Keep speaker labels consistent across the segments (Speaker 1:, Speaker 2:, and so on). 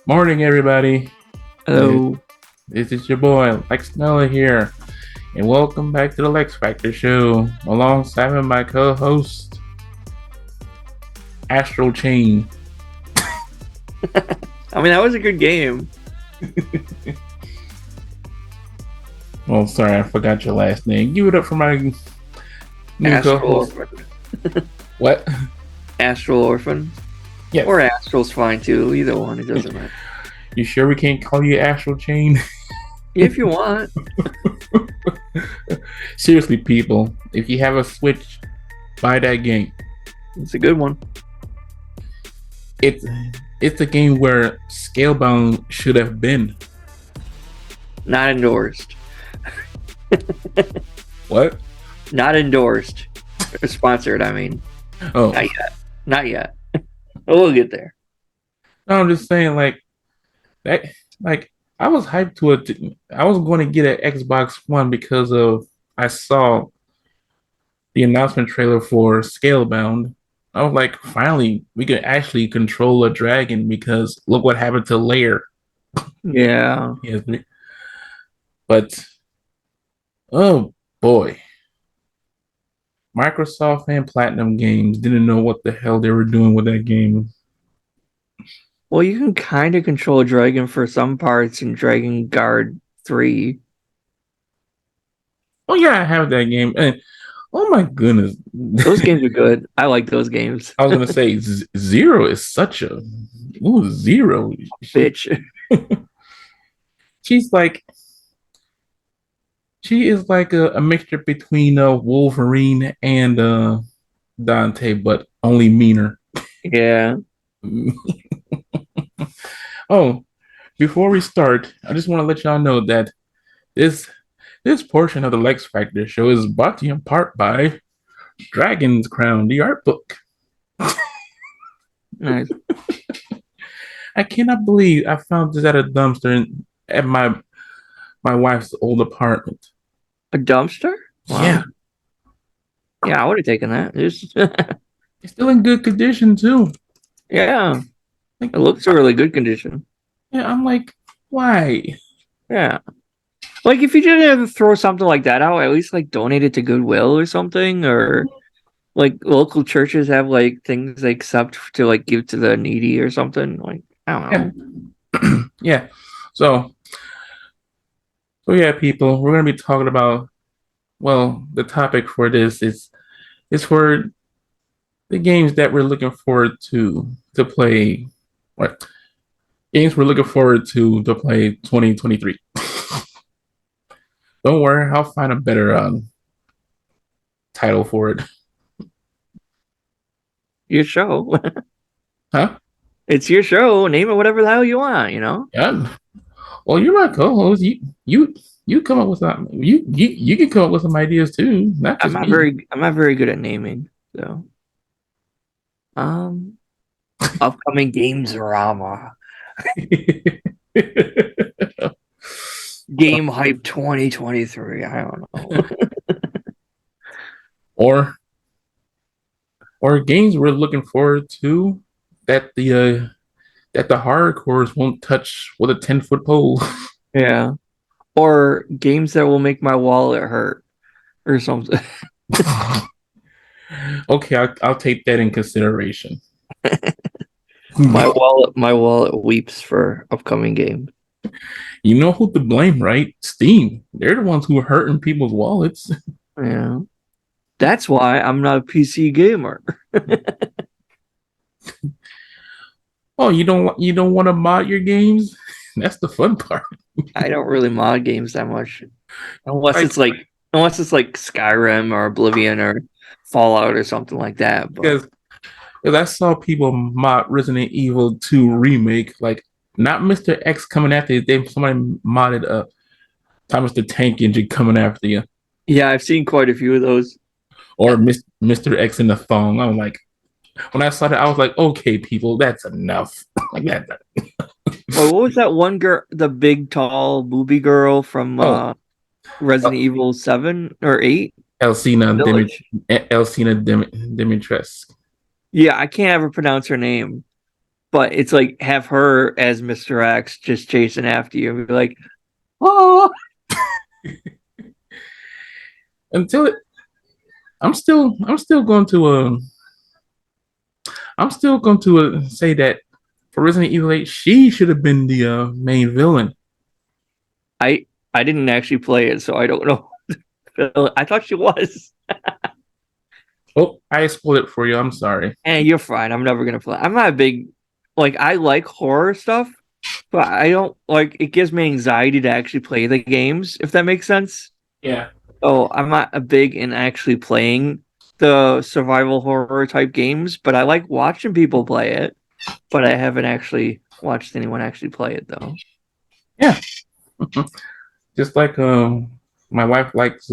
Speaker 1: Morning, everybody. This,
Speaker 2: Hello.
Speaker 1: this is your boy, Lex Nella here, and welcome back to the Lex Factor Show alongside with my co host, Astral Chain.
Speaker 2: I mean, that was a good game.
Speaker 1: Well, sorry, I forgot your last name. Give it up for my new co
Speaker 2: Astral
Speaker 1: host.
Speaker 2: Orphan.
Speaker 1: What?
Speaker 2: Astral Orphan.
Speaker 1: Yes.
Speaker 2: Or Astral's fine too. Either one, it doesn't matter.
Speaker 1: You sure we can't call you Astral Chain?
Speaker 2: If you want.
Speaker 1: Seriously, people, if you have a Switch, buy that game.
Speaker 2: It's a good one.
Speaker 1: It's it's a game where Scalebound should have been.
Speaker 2: Not endorsed.
Speaker 1: What?
Speaker 2: Not endorsed. Sponsored, I mean.
Speaker 1: Oh,
Speaker 2: Not yet. Not yet. But we'll get there.
Speaker 1: no, I'm just saying, like that. Like I was hyped to it. I was going to get an Xbox One because of I saw the announcement trailer for Scalebound. I was like, finally, we can actually control a dragon because look what happened to Lair.
Speaker 2: Yeah.
Speaker 1: Yes, but oh boy, Microsoft and Platinum Games didn't know what the hell they were doing with that game.
Speaker 2: Well, you can kind of control a dragon for some parts in Dragon Guard 3.
Speaker 1: Oh yeah, I have that game, and oh my goodness,
Speaker 2: Those games are good. I like those games.
Speaker 1: I was gonna say Zero is such a Zero.
Speaker 2: Bitch.
Speaker 1: She's like she is like a mixture between Wolverine and Dante, but only meaner.
Speaker 2: Yeah.
Speaker 1: Oh, before we start, I just want to let y'all know that this this portion of the Lex Factor show is brought to you in part by Dragon's Crown, the art book.
Speaker 2: Nice.
Speaker 1: I cannot believe I found this at a dumpster at my wife's old apartment.
Speaker 2: A dumpster?
Speaker 1: Yeah,
Speaker 2: Wow. Yeah, I would have taken that.
Speaker 1: it's still in good condition too.
Speaker 2: Yeah,
Speaker 1: Like,
Speaker 2: it looks a really good condition.
Speaker 1: yeah, I'm like, why?
Speaker 2: Yeah. Like if you didn't have to throw something like that out, at least like donate it to Goodwill or something, or like local churches have like things they accept to like give to the needy or something. Like I don't
Speaker 1: Yeah,
Speaker 2: know.
Speaker 1: yeah. So, so yeah, people, we're gonna be talking about. Well, the topic for this is for the games that we're looking forward to play. What games we're looking forward to play 2023? Don't worry, I'll find a better title for it.
Speaker 2: Your show.
Speaker 1: Huh?
Speaker 2: It's your show. Name it whatever the hell you want. You know.
Speaker 1: Yeah. Well, you're my co-host. You come up with some. You can come up with some ideas too, not
Speaker 2: I'm
Speaker 1: just
Speaker 2: not
Speaker 1: me.
Speaker 2: very. I'm not very good at naming. So, um, upcoming games drama. Game hype 2023. I don't know.
Speaker 1: or or games we're looking forward to that the hardcores won't touch with a 10-foot pole.
Speaker 2: Yeah. Or games that will make my wallet hurt or something.
Speaker 1: Okay, I'll take that in consideration.
Speaker 2: My wallet weeps for upcoming games.
Speaker 1: You know who to blame, right? Steam. They're the ones who are hurting people's wallets.
Speaker 2: Yeah. That's why I'm not a PC gamer.
Speaker 1: Oh, you don't want to mod your games? That's the fun part.
Speaker 2: I don't really mod games that much. Unless
Speaker 1: Like
Speaker 2: it's like Skyrim or Oblivion or Fallout or something like that. But
Speaker 1: because I saw people mod Resident Evil 2 remake, like not Mr. X coming after you, they somebody modded Thomas the Tank Engine coming after you,
Speaker 2: yeah, I've seen quite a few of those.
Speaker 1: or Mr. X in the thong. I'm like, when I saw that, I was like, okay, people, that's enough. Like that.
Speaker 2: Well, what was that one girl, the big tall booby girl from
Speaker 1: Oh,
Speaker 2: Resident Evil 7 or 8?
Speaker 1: Elsina
Speaker 2: Village.
Speaker 1: Dimitrescu.
Speaker 2: Yeah, I can't ever pronounce her name. but it's like have her as Mr. X just chasing after you and be like, oh,
Speaker 1: Until it, I'm still going to say that for Resident Evil 8, she should have been the main villain.
Speaker 2: I didn't actually play it, so I don't know. I thought she was.
Speaker 1: Oh, I spoiled it for you. I'm sorry.
Speaker 2: And you're fine. I'm never gonna play. I'm not a big like I like horror stuff, but I don't like it gives me anxiety to actually play the games, if that makes sense.
Speaker 1: Yeah.
Speaker 2: Oh, I'm not a big in actually playing the survival horror type games, but I like watching people play it. But I haven't actually watched anyone actually play it though.
Speaker 1: Yeah. Just like my wife likes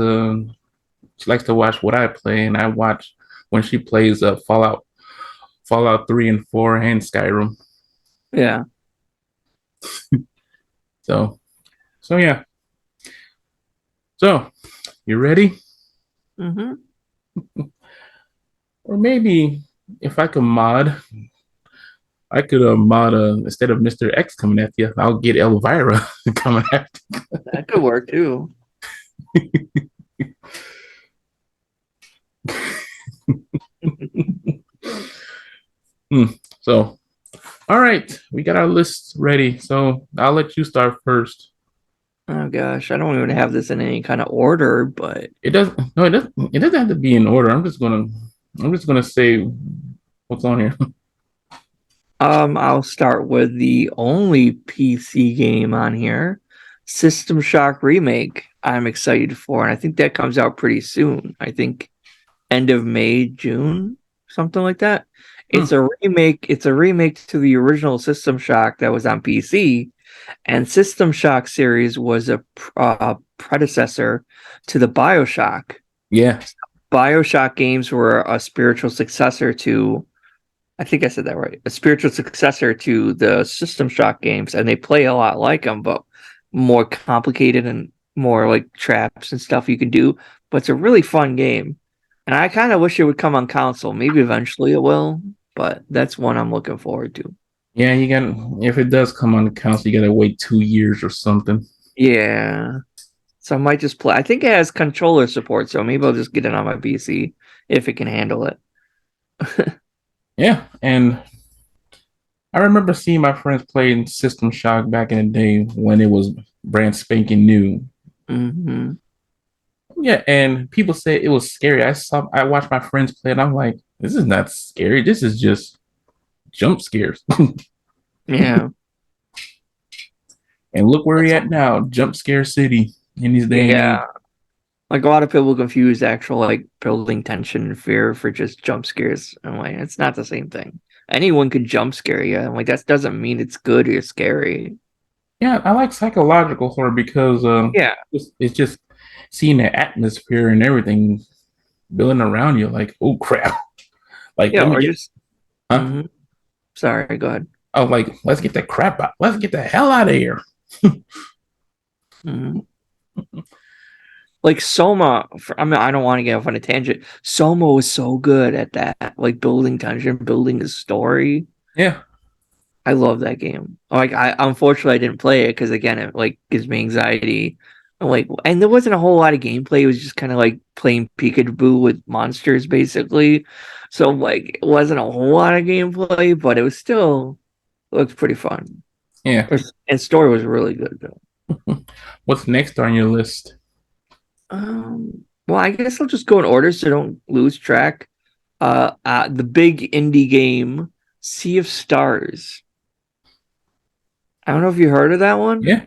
Speaker 1: she likes to watch what I play, and I watch when she plays Fallout 3 and 4 and Skyrim.
Speaker 2: Yeah.
Speaker 1: So yeah. So you ready?
Speaker 2: Mm-hmm.
Speaker 1: Or maybe if I could mod, I could mod instead of Mr. X coming at you, I'll get Elvira coming after.
Speaker 2: That could work too.
Speaker 1: So all right, we got our list ready. So I'll let you start first.
Speaker 2: Oh gosh, I don't even have this in any kind of order, but
Speaker 1: It doesn't. No, it doesn't have to be in order. I'm just gonna say what's on here.
Speaker 2: I'll start with the only PC game on here, System Shock Remake. I'm excited for, and I think that comes out pretty soon. I think end of May, June, something like that.
Speaker 1: Hmm.
Speaker 2: It's a remake. It's a remake to the original System Shock that was on PC, and System Shock series was a predecessor to the BioShock.
Speaker 1: Yeah,
Speaker 2: BioShock games were a spiritual successor to, I think I said that right, a spiritual successor to the System Shock games, and they play a lot like them, but more complicated and more like traps and stuff you can do. But it's a really fun game, and I kind of wish it would come on console. Maybe eventually it will, but that's one I'm looking forward to.
Speaker 1: yeah. You got if it does come on the console, you gotta wait 2 years or something.
Speaker 2: Yeah, so I might just play. I think it has controller support, so maybe I'll just get it on my PC if it can handle it.
Speaker 1: Yeah, and I remember seeing my friends playing System Shock back in the day when it was brand spanking new.
Speaker 2: Hmm.
Speaker 1: Yeah, and people say it was scary. I watched my friends play, and I'm like, this is not scary. This is just jump scares.
Speaker 2: Yeah.
Speaker 1: And look where he
Speaker 2: That's
Speaker 1: at now, jump scare city in this day and age.
Speaker 2: yeah. Like a lot of people confuse actual like building tension and fear for just jump scares. I'm like, it's not the same thing. Anyone could jump scare you. I'm like, that doesn't mean it's good or scary.
Speaker 1: Yeah, I like psychological horror because
Speaker 2: Yeah.
Speaker 1: it's just seeing the atmosphere and everything building around you. Like, oh crap! Like,
Speaker 2: Yeah,
Speaker 1: let me
Speaker 2: or
Speaker 1: get,
Speaker 2: just
Speaker 1: huh?
Speaker 2: hmm sorry, go ahead.
Speaker 1: Oh, like, let's get that crap out. Let's get the hell out of here.
Speaker 2: Hmm. Like Soma, I mean, I don't want to get off on a tangent. Soma was so good at that, like building tension, building a story.
Speaker 1: Yeah,
Speaker 2: I love that game. Like I unfortunately I didn't play it because again it like gives me anxiety. I'm like, and there wasn't a whole lot of gameplay. It was just kind of like playing peekaboo with monsters basically. So like it wasn't a whole lot of gameplay, but it was still it looked pretty fun.
Speaker 1: yeah.
Speaker 2: And story was really good though.
Speaker 1: What's next on your list?
Speaker 2: Well, I guess I'll just go in order so I don't lose track. The big indie game, Sea of Stars. I don't know if you heard of that one.
Speaker 1: Yeah,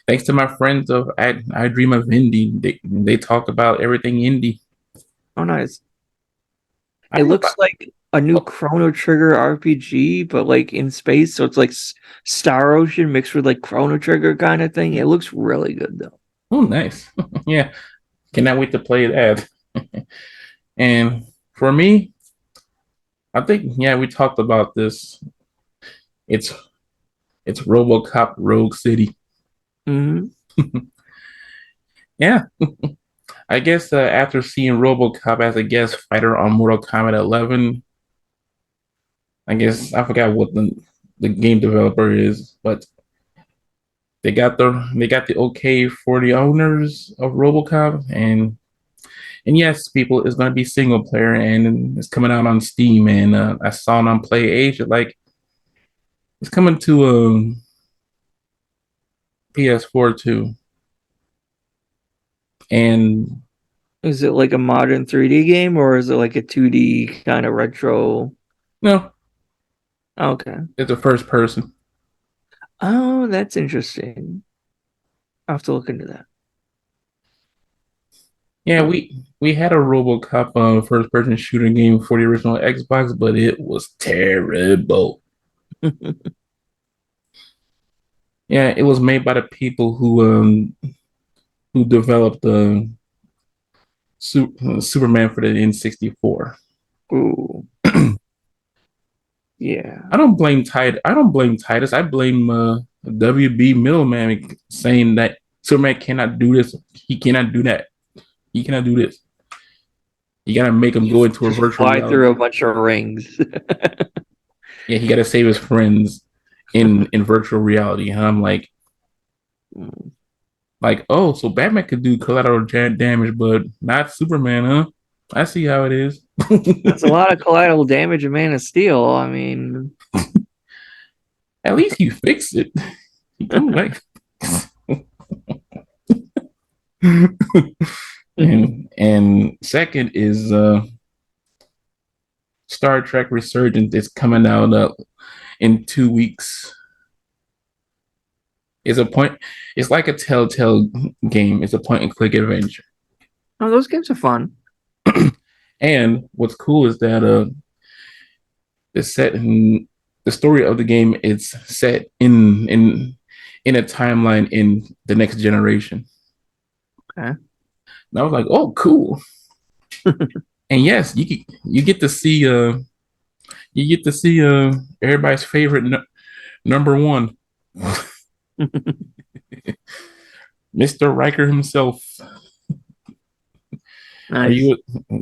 Speaker 1: thanks to my friends of I Dream of Indie. They talk about everything indie.
Speaker 2: Oh, nice.
Speaker 1: I
Speaker 2: It
Speaker 1: don't know about.
Speaker 2: looks like a new
Speaker 1: Oh,
Speaker 2: Chrono Trigger RPG, but like in space. So it's like Star Ocean mixed with like Chrono Trigger kind of thing. It looks really good though.
Speaker 1: oh, nice. Yeah, cannot wait to play that. And for me, I think yeah, we talked about this. It's it's RoboCop Rogue City.
Speaker 2: Hmm.
Speaker 1: Yeah, I guess after seeing RoboCop as a guest fighter on Mortal Kombat 11, I guess I forgot what the game developer is, but they got the okay for the owners of RoboCop, and yes, people, it's gonna be single player, and it's coming out on Steam, and I saw it on Play Asia, like it's coming to PS4 too, and
Speaker 2: Is it like a modern 3D game or is it like a 2D kind of retro?
Speaker 1: no,
Speaker 2: Okay.
Speaker 1: it's a first person.
Speaker 2: Oh, that's interesting. I'll have to look into that.
Speaker 1: Yeah, we had a RoboCop first person shooter game for the original Xbox, but it was terrible. Yeah, it was made by the people who developed the Superman for the N64.
Speaker 2: Ooh, yeah.
Speaker 1: I don't blame Titus. I blame WB middleman saying that Superman cannot do this. He cannot do that. He cannot do this. You gotta make him go into a
Speaker 2: Just
Speaker 1: virtual
Speaker 2: fly
Speaker 1: reality.
Speaker 2: through a bunch of rings.
Speaker 1: Yeah, he gotta save his friends in virtual reality. And I'm like, oh, so Batman could do collateral damage, but not Superman, huh? I see how it is.
Speaker 2: That's a lot of collateral damage in Man of Steel. I mean,
Speaker 1: At least he fixed it. He come back. And second is Star Trek Resurgence. It's coming out in 2 weeks. It's a point. It's like a Telltale game. It's a point and click adventure.
Speaker 2: oh, those games are fun.
Speaker 1: And what's cool is that it's set in the story of the game. It's set in a timeline in the next generation.
Speaker 2: Okay.
Speaker 1: And I was like, oh, cool. And yes, you get to see everybody's favorite number one, Mr. Riker himself. Are
Speaker 2: Nice.
Speaker 1: you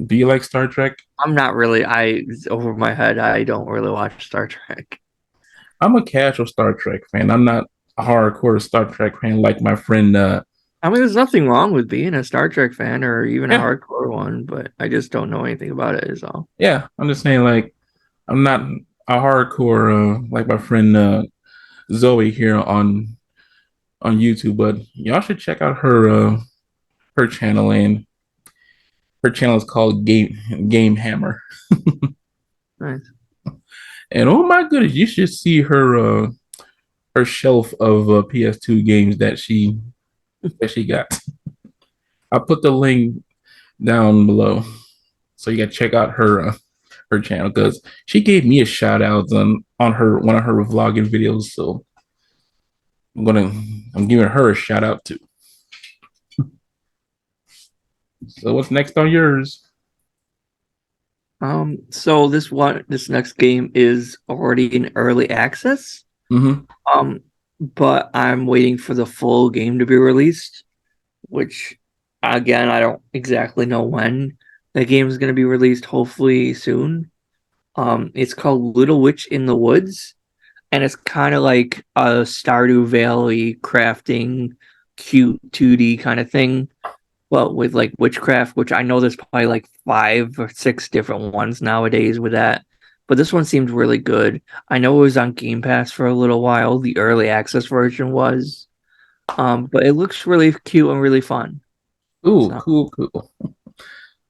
Speaker 1: do you like Star Trek?
Speaker 2: I'm not really. Over my head. I don't really watch Star Trek.
Speaker 1: I'm a casual Star Trek fan. I'm not a hardcore Star Trek fan like my friend
Speaker 2: I mean, there's nothing wrong with being a Star Trek fan or even a
Speaker 1: yeah,
Speaker 2: hardcore one, but I just don't know anything about it, is all.
Speaker 1: yeah. I'm just saying like I'm not a hardcore like my friend Zoe here on YouTube, but y'all should check out her channel, and her channel is called Game Hammer.
Speaker 2: Nice.
Speaker 1: And oh my goodness, you should see her shelf of PS2 games that she got. I'll put the link down below, so you can check out her channel because she gave me a shout out on her one of her vlogging videos. So I'm giving her a shout out too. So what's next on yours?
Speaker 2: So this next game is already in early access.
Speaker 1: Mm-hmm.
Speaker 2: Um, but I'm waiting for the full game to be released, which again, I don't exactly know when the game is going to be released, hopefully soon. It's called Little Witch in the Woods, and it's kind of like a Stardew Valley crafting, cute 2D kind of thing, but with like witchcraft, which I know there's probably like 5 or 6 different ones nowadays with that. But this one seemed really good. I know it was on Game Pass for a little while. The early access version was, but it looks really cute and really fun.
Speaker 1: Ooh,
Speaker 2: So
Speaker 1: cool, cool.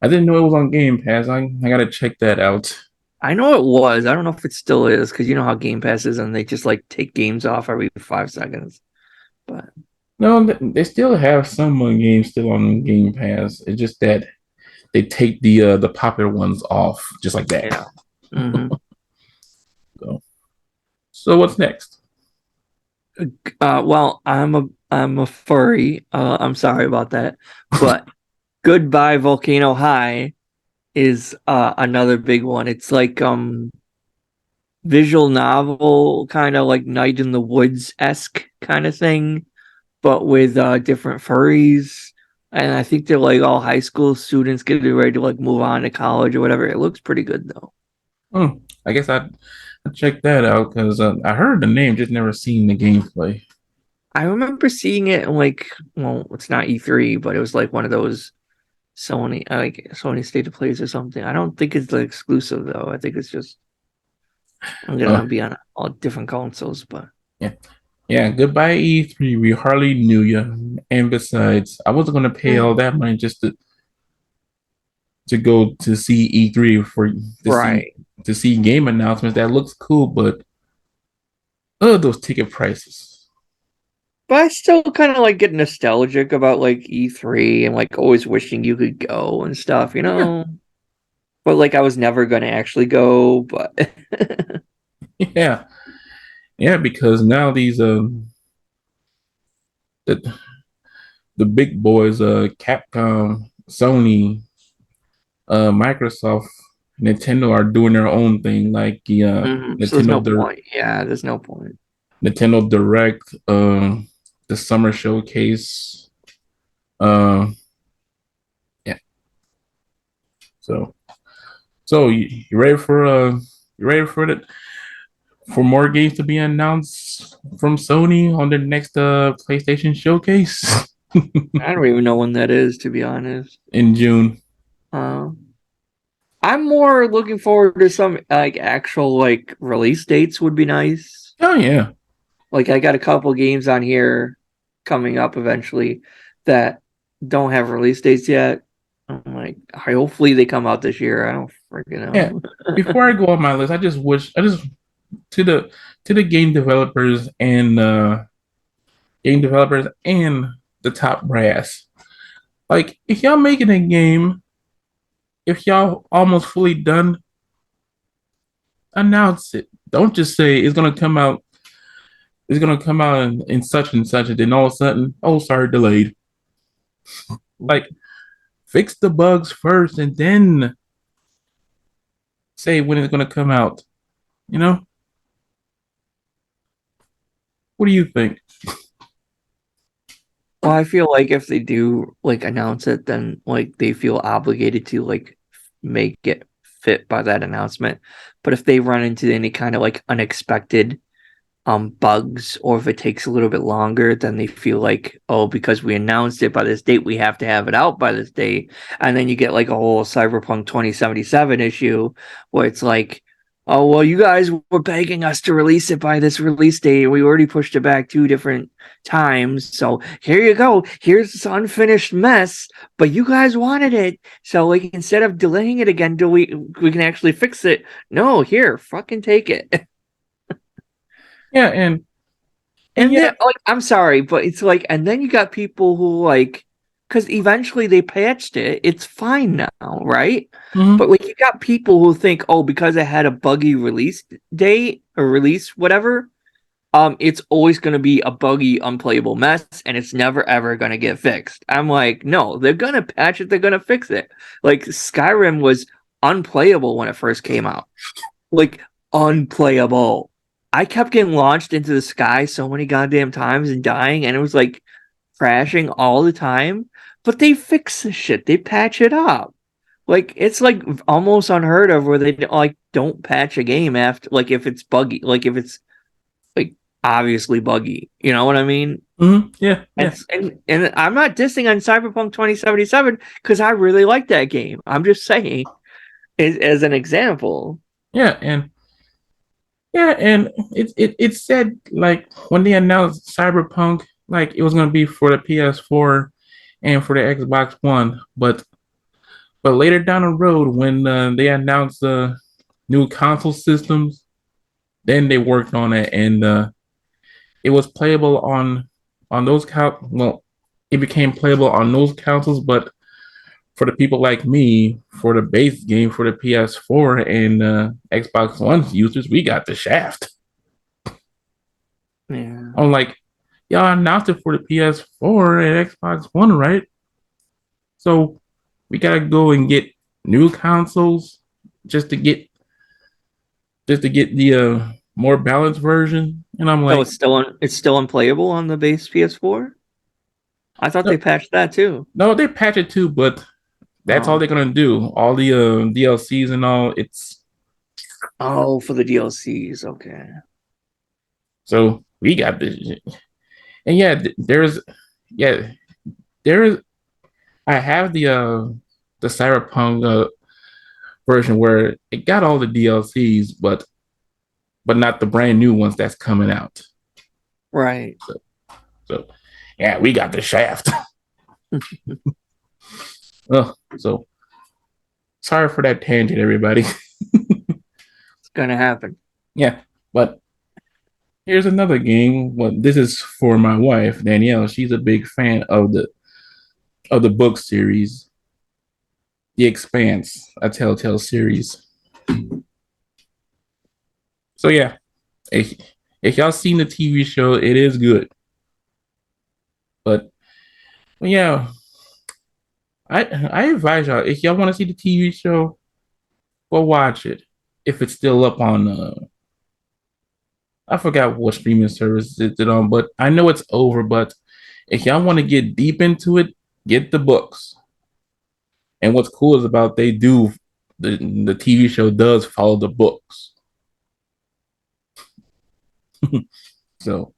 Speaker 1: I didn't know it was on Game Pass. I gotta check that out.
Speaker 2: I know it was. I don't know if it still is because you know how Game Pass is, and they just like take games off every 5 seconds. But
Speaker 1: No, they still have some games still on Game Pass. It's just that they take the popular ones off just like that.
Speaker 2: yeah. hmm
Speaker 1: So what's next?
Speaker 2: well, I'm a furry. I'm sorry about that, but Goodbye Volcano High is another big one. It's like visual novel kind of like Night in the Woods esque kind of thing, but with different furries. And I think they're like all high school students getting ready to like move on to college or whatever. It looks pretty good though.
Speaker 1: Hmm. I guess I'd check that out because I heard the name, just never seen the gameplay.
Speaker 2: I remember seeing it in like, well, it's not E3, but it was like one of those Sony State of Plays or something. I don't think it's the exclusive though. I think it's just I'm
Speaker 1: Oh
Speaker 2: gonna be on all different consoles, but
Speaker 1: yeah, yeah. Goodbye E3. We hardly knew you, and besides, I wasn't gonna pay all that money just to go to see E3 for to see
Speaker 2: right.
Speaker 1: to see game announcements. That looks cool, but oh, those ticket prices.
Speaker 2: But I still kind of like get nostalgic about like E3 and like always wishing you could go and stuff, you
Speaker 1: Yeah,
Speaker 2: know? But like I was never gonna actually go, but
Speaker 1: yeah, yeah. Because now these the the big boys, Capcom, Sony, Microsoft, Nintendo are doing their own thing, like the
Speaker 2: so there's no point. Yeah, there's no point.
Speaker 1: Nintendo Direct, the Summer Showcase. Uh, yeah. So, so you ready for you ready for it for more games to be announced from Sony on the next PlayStation Showcase
Speaker 2: I don't even know when that is, to be honest.
Speaker 1: in June?
Speaker 2: Uh, I'm more looking forward to some like actual like release dates would be nice.
Speaker 1: Oh yeah.
Speaker 2: Like I got a couple games on here coming up eventually that don't have release dates yet. I'm like, hopefully they come out this year. I don't freaking
Speaker 1: Yeah.
Speaker 2: know.
Speaker 1: Before I go on my list, I just to the game developers and the top brass. Like if y'all making a game, if y'all almost fully done, announce it. Don't just say it's gonna come out in such and such, and then all of a sudden, oh sorry, delayed. Like fix the bugs first and then say when it's gonna come out. You know? What do you think?
Speaker 2: Well, I feel like if they do like announce it, then like they feel obligated to like make it fit by that announcement. But if they run into any kind of like unexpected bugs, or if it takes a little bit longer, then they feel like, oh, because we announced it by this date, we have to have it out by this date. And then you get like a whole Cyberpunk 2077 issue where it's like, oh well, you guys were begging us to release it by this release date. We already pushed it back two different times. So here you go. Here's this unfinished mess, but you guys wanted it. So like instead of delaying it again till we can actually fix it, no, here, fucking take it.
Speaker 1: Yeah, and
Speaker 2: And
Speaker 1: yeah,
Speaker 2: then, like, I'm sorry, but it's like, and then you got people who like, because eventually they patched it, it's fine now, right?
Speaker 1: mhm.
Speaker 2: But like, you got people who think, oh, because it had a buggy release date or release whatever, it's always going to be a buggy, unplayable mess, and it's never ever going to get fixed. I'm like, no, they're going to patch it, they're going to fix it. Like Skyrim was unplayable when it first came out, like unplayable. I kept getting launched into the sky so many goddamn times and dying, and it was like crashing all the time. But they fix the shit. They patch it up. Like it's like almost unheard of where they like don't patch a game after like if it's buggy, like if it's like obviously buggy. You know what I mean?
Speaker 1: Mhm. Yeah,
Speaker 2: And
Speaker 1: yeah.
Speaker 2: and I'm not dissing on Cyberpunk 2077 because I really like that game. I'm just saying as an example.
Speaker 1: Yeah, and yeah, and it said like when they announced Cyberpunk, like it was gonna be for the PS4 and for the Xbox One, but later down the road when they announced the new console systems, then they worked on it and it was playable on those well, it became playable on those consoles, but for the people like me, for the base game for the PS4 and Xbox One users, we got the shaft.
Speaker 2: Yeah.
Speaker 1: I'm like, y'all announced it for the PS4 and Xbox One, right? So we gotta go and get new consoles just to get just to get the more balanced version. And I'm
Speaker 2: So
Speaker 1: like,
Speaker 2: it's still unplayable on the base PS4? I thought
Speaker 1: no,
Speaker 2: they patched that too.
Speaker 1: no, they patch it too, but that's all
Speaker 2: Oh.
Speaker 1: they're gonna do. All the DLCs and all.
Speaker 2: Oh, for the DLCs. Okay.
Speaker 1: So we got this, and yeah, yeah there's I have the Cyberpunk version where it got all the DLCs, but not the brand new ones that's coming out.
Speaker 2: Right.
Speaker 1: So, so yeah, we got the Shaft. So sorry for that tangent, everybody.
Speaker 2: It's gonna happen.
Speaker 1: Yeah, but here's another game. Well, this is for my wife Danielle. She's a big fan of the book series, The Expanse, a Telltale series. So yeah, if, if y'all seen the TV show, it is good. But well, yeah, I advise y'all if y'all want to see the TV show, go watch it. If it's still up on I forgot what streaming service it's it on, but I know it's over. But if y'all want to get deep into it, get the books. And what's cool is about they do the TV show does follow the books. So,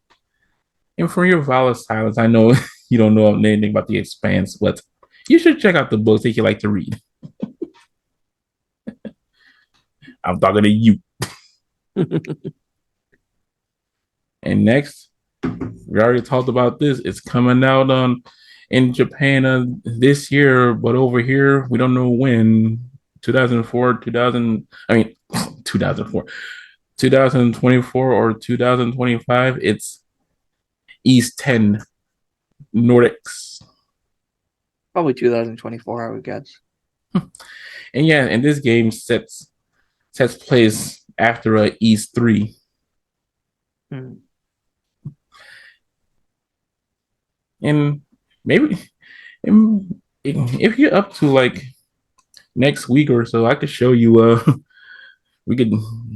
Speaker 1: and for your volatile silence, I know you don't know anything about the Expanse, but you should check out the books if you like to read. I'm talking to you. And next, we already talked about this. It's coming out on in Japan this year, but over here we don't know when. 2004, 2000. I mean, 2004, 2024 or 2025. It's East 10 Nordics.
Speaker 2: Probably 2024, I would guess.
Speaker 1: And yeah, and this game sets place after East 3.
Speaker 2: Hmm.
Speaker 1: And maybe if you're up to like next week or so, I could show you we could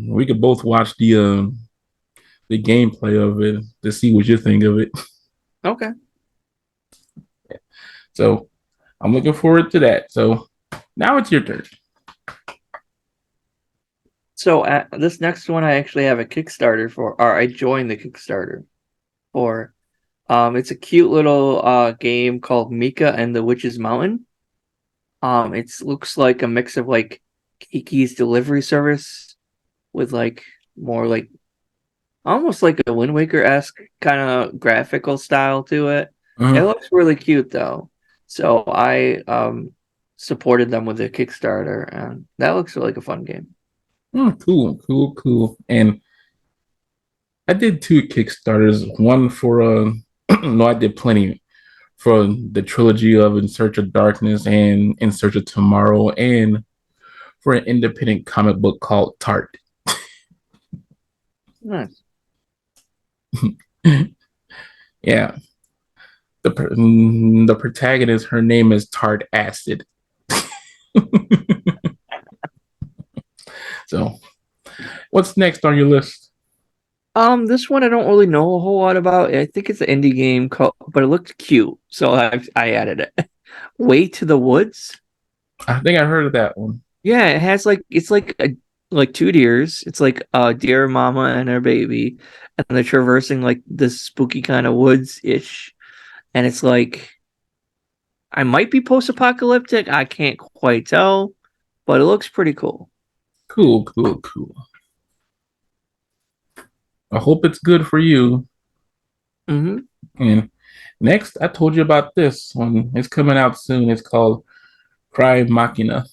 Speaker 1: we could both watch the gameplay of it to see what you think of it.
Speaker 2: Okay.
Speaker 1: So I'm looking forward to that. So now it's your turn.
Speaker 2: So this next one, I actually have a Kickstarter for, or I joined the Kickstarter for. It's a cute little game called Mika and the Witch's Mountain. It looks like a mix of like Kiki's Delivery Service with like more like almost like a Wind Waker esque kind of graphical style to it. It
Speaker 1: Uh-huh.
Speaker 2: looks really cute though. So I supported them with a Kickstarter, and that looks like a fun game.
Speaker 1: Cool, cool, cool. And I did two Kickstarters. One for no, I did plenty for the trilogy of In Search of Darkness and In Search of Tomorrow, and for an independent comic book called Tart.
Speaker 2: Nice.
Speaker 1: Yeah, the protagonist, her name is Tart Acid. So, what's next on your list?
Speaker 2: This one I don't really know a whole lot about. I think it's an indie game called, but it looked cute, so I added it. Way to the Woods.
Speaker 1: I think I heard of that one.
Speaker 2: Yeah, it has like it's like two deers. It's like a deer mama and her baby, and they're traversing like this spooky kind of woods ish. And it's like I might be post apocalyptic. I can't quite tell, but it looks pretty cool.
Speaker 1: Cool, cool, cool. I hope it's good for you.
Speaker 2: Hmm.
Speaker 1: And next, I told you about this one. It's coming out soon. It's called Cry Machina.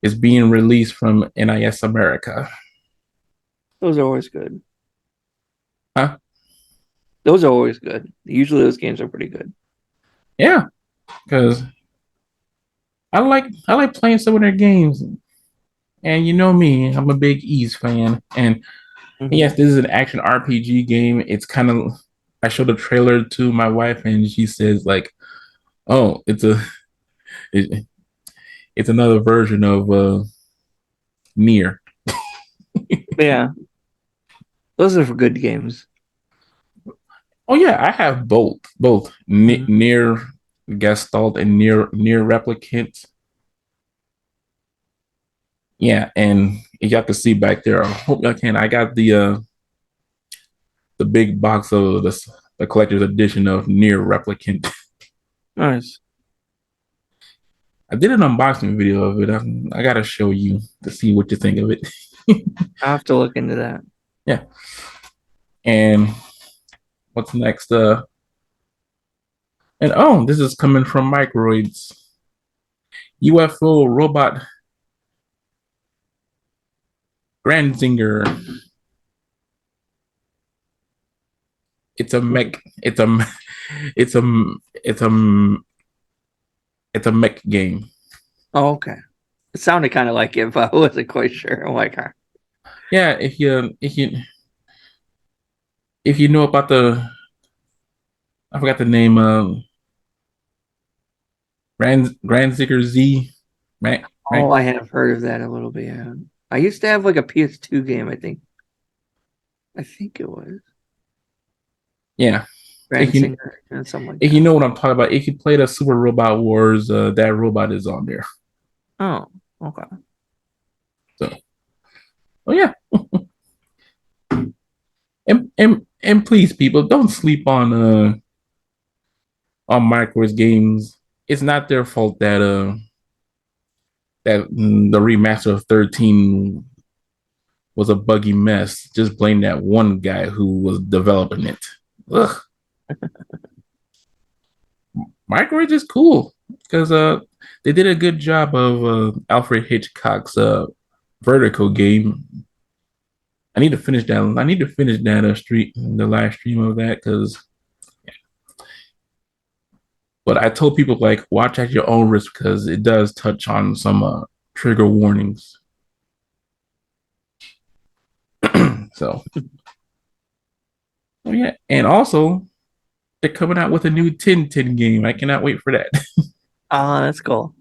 Speaker 1: It's being released from NIS America.
Speaker 2: Those are always good.
Speaker 1: Huh?
Speaker 2: Those are always good. Usually those games are pretty good.
Speaker 1: Yeah, because I like playing some of their games. And you know me, I'm a big Ease fan. And
Speaker 2: Hmm.
Speaker 1: yes, this is an action RPG game. It's kind of I showed a trailer to my wife and she says like, "Oh, it, it's another version of Near."
Speaker 2: Yeah, those are for good games.
Speaker 1: Oh yeah, I have both
Speaker 2: Hmm.
Speaker 1: Near Gestalt and Near Replicant. Yeah, and if y'all can see back there, I hope y'all can. I got the big box of the collector's edition of Near Replicant.
Speaker 2: Nice.
Speaker 1: I did an unboxing video of it. I gotta show you to see what you think of it.
Speaker 2: I have to look into that.
Speaker 1: Yeah. And what's next? And oh, this is coming from Microids. UFO robot Granzinger. It's a mech. It's a it's a it's a mech game.
Speaker 2: Oh, okay. It sounded kind of like it, but I wasn't quite sure. I'm like,
Speaker 1: Yeah, if you know about the I forgot the name Granzinger Z. Right, right.
Speaker 2: oh, I have heard of that a little bit. Yeah. I used to have like a PS2 game, I think. I think it was
Speaker 1: Yeah. If
Speaker 2: Grand
Speaker 1: you
Speaker 2: Singer and something like
Speaker 1: if you
Speaker 2: that.
Speaker 1: know what I'm talking about, if you play the Super Robot Wars, that robot is on there.
Speaker 2: Oh, okay.
Speaker 1: So, oh yeah, and please, people, don't sleep on Micro's games. It's not their fault that the remaster of 13 was a buggy mess. Just blame that one guy who was developing it. Ugh. Micro is cool because they did a good job of Alfred Hitchcock's Vertigo game. I need to finish that. I need to finish that the live stream of that because. But I told people like watch at your own risk because it does touch on some trigger warnings. So, oh yeah, and also they're coming out with a new Tintin game. I cannot wait for that.
Speaker 2: Ah, that's cool.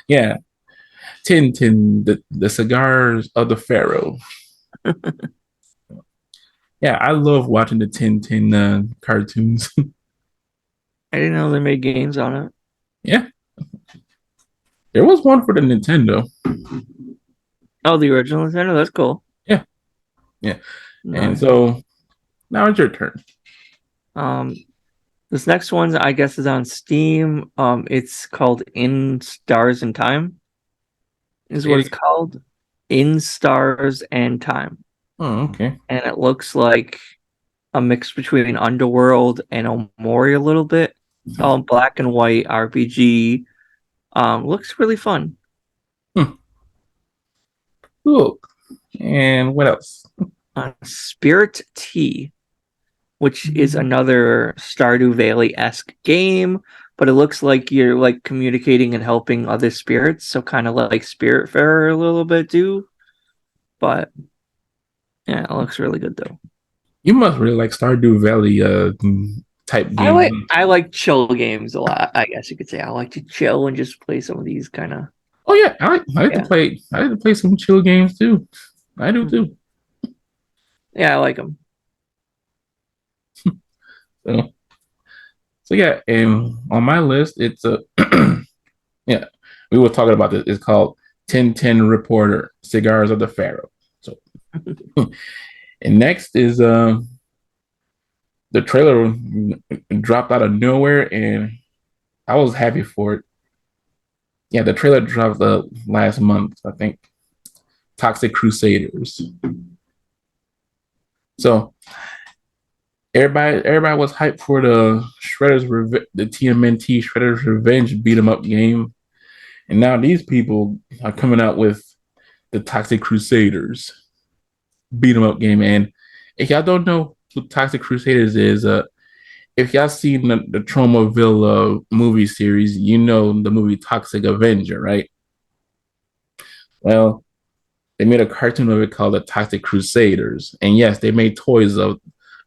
Speaker 1: Yeah, Tintin, the cigars of the Pharaoh. Yeah, I love watching the Tintin cartoons.
Speaker 2: I didn't know they made games on it.
Speaker 1: Yeah, there was one for the Nintendo.
Speaker 2: Oh, the original Nintendo? That's cool.
Speaker 1: Yeah, yeah, and
Speaker 2: Nice.
Speaker 1: so now it's your turn.
Speaker 2: Um, this next one, I guess, is on Steam. It's called In Stars and Time, is
Speaker 1: Say
Speaker 2: what
Speaker 1: it
Speaker 2: it's
Speaker 1: again.
Speaker 2: called. In Stars and Time.
Speaker 1: Oh, okay.
Speaker 2: And it looks like a mix between Underworld and Omori a little bit. It's all black and white RPG. Looks really fun.
Speaker 1: Hmm, cool. And what else?
Speaker 2: Spirit Tea, which is another Stardew Valley-esque game, but it looks like you're like communicating and helping other spirits, so kind of like Spiritfarer a little bit too. But yeah, it looks really good though.
Speaker 1: You must really like Stardew Valley type
Speaker 2: I
Speaker 1: games.
Speaker 2: like I like chill games a lot. I guess you could say I like to chill and just play some of these kind of
Speaker 1: Oh yeah, I like to
Speaker 2: yeah.
Speaker 1: play. I like to play some chill games too. I do too.
Speaker 2: Yeah, I like them.
Speaker 1: So so yeah, and on my list, it's a yeah. We were talking about this. It's called 1010 Reporter Cigars of the Pharaoh. So and next is the trailer dropped out of nowhere, and I was happy for it. Yeah, the trailer dropped last month, I think. Toxic Crusaders. So everybody was hyped for the TMNT Shredder's Revenge beat 'em up game, and now these people are coming out with the Toxic Crusaders beat 'em up game. And if y'all don't know who Toxic Crusaders is, if y'all seen the Tromaville movie series, you know the movie Toxic Avenger, right? Well, they made a cartoon of it called the Toxic Crusaders, and yes, they made toys of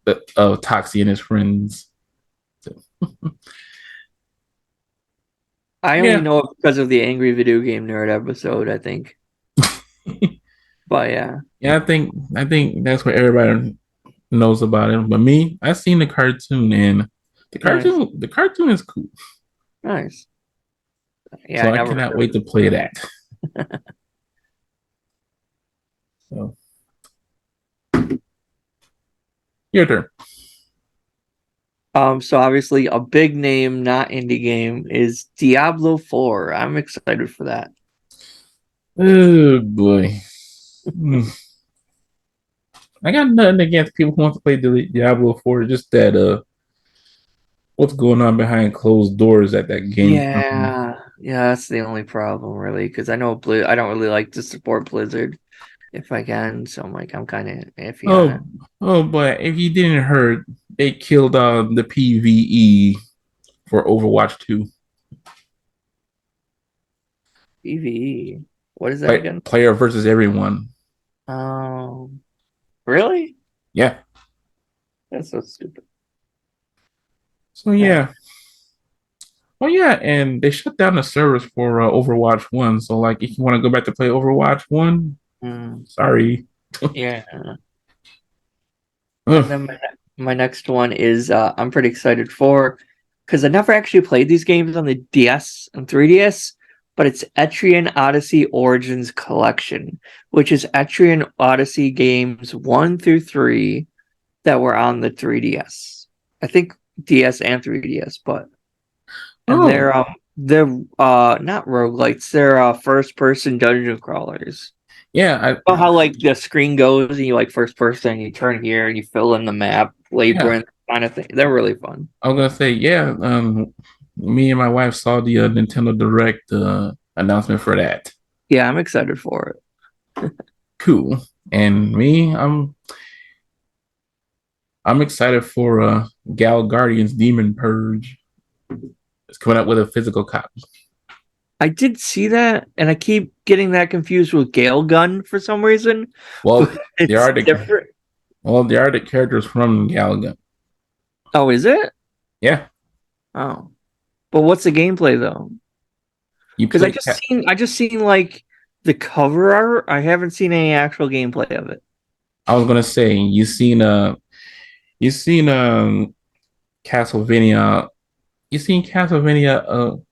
Speaker 1: Toxie and his friends. So,
Speaker 2: I only
Speaker 1: yeah,
Speaker 2: know it because of the Angry Video Game Nerd episode, I think. But yeah,
Speaker 1: yeah, I think that's what everybody knows about it. But me, I seen the cartoon, and the
Speaker 2: nice,
Speaker 1: cartoon the cartoon is cool.
Speaker 2: nice. Yeah,
Speaker 1: So
Speaker 2: I
Speaker 1: I
Speaker 2: never
Speaker 1: cannot
Speaker 2: heard of
Speaker 1: wait to
Speaker 2: it.
Speaker 1: play that. So your turn.
Speaker 2: So obviously a big name, not indie game, is Diablo 4. I'm excited for that.
Speaker 1: Oh boy. Hmm. I got nothing against people who want to play Diablo 4. Just that what's going on behind closed doors at that game company.
Speaker 2: Yeah, that's the only problem, really, because I don't really like to support Blizzard if I can, so I'm kind of iffy on it.
Speaker 1: Oh, oh, but if you didn't heard, they killed the PvE for Overwatch 2.
Speaker 2: PvE, what is that again?
Speaker 1: Player versus everyone.
Speaker 2: Um, really?
Speaker 1: Yeah.
Speaker 2: That's so stupid.
Speaker 1: So
Speaker 2: Yeah.
Speaker 1: yeah. Well, yeah, and they shut down the servers for Overwatch 1. So like if you want to go back to play Overwatch 1,
Speaker 2: Mm,
Speaker 1: sorry.
Speaker 2: yeah.
Speaker 1: Ugh.
Speaker 2: And then my next one is I'm pretty excited for because I never actually played these games on the DS and 3DS, but it's Etrian Odyssey Origins Collection, which is Etrian Odyssey games 1 through 3 that were on the 3DS. I think DS and 3DS, but and
Speaker 1: Oh,
Speaker 2: they're not roguelites, they're first person dungeon crawlers.
Speaker 1: yeah,
Speaker 2: Oh, how like the screen goes and you like first person, you turn here and you fill in the map,
Speaker 1: yeah.
Speaker 2: labyrinth kind of thing. They're really fun.
Speaker 1: I was gonna say, yeah. Me and my wife saw the Nintendo Direct announcement for that.
Speaker 2: Yeah, I'm excited for it.
Speaker 1: Cool. And me, I'm excited for Gal Guardian's Demon Purge. It's coming out with a physical copy.
Speaker 2: I did see that, and I keep getting that confused with Gale Gun for some reason,
Speaker 1: Well,
Speaker 2: but
Speaker 1: they
Speaker 2: it's
Speaker 1: are the
Speaker 2: different.
Speaker 1: they are the characters from Galaga.
Speaker 2: Oh, is it?
Speaker 1: Yeah,
Speaker 2: Oh, but what's the gameplay though?
Speaker 1: you
Speaker 2: Because
Speaker 1: play.
Speaker 2: I just seen like the cover art. I haven't seen any actual gameplay of it.
Speaker 1: I was gonna say you seen Castlevania. You seen Castlevania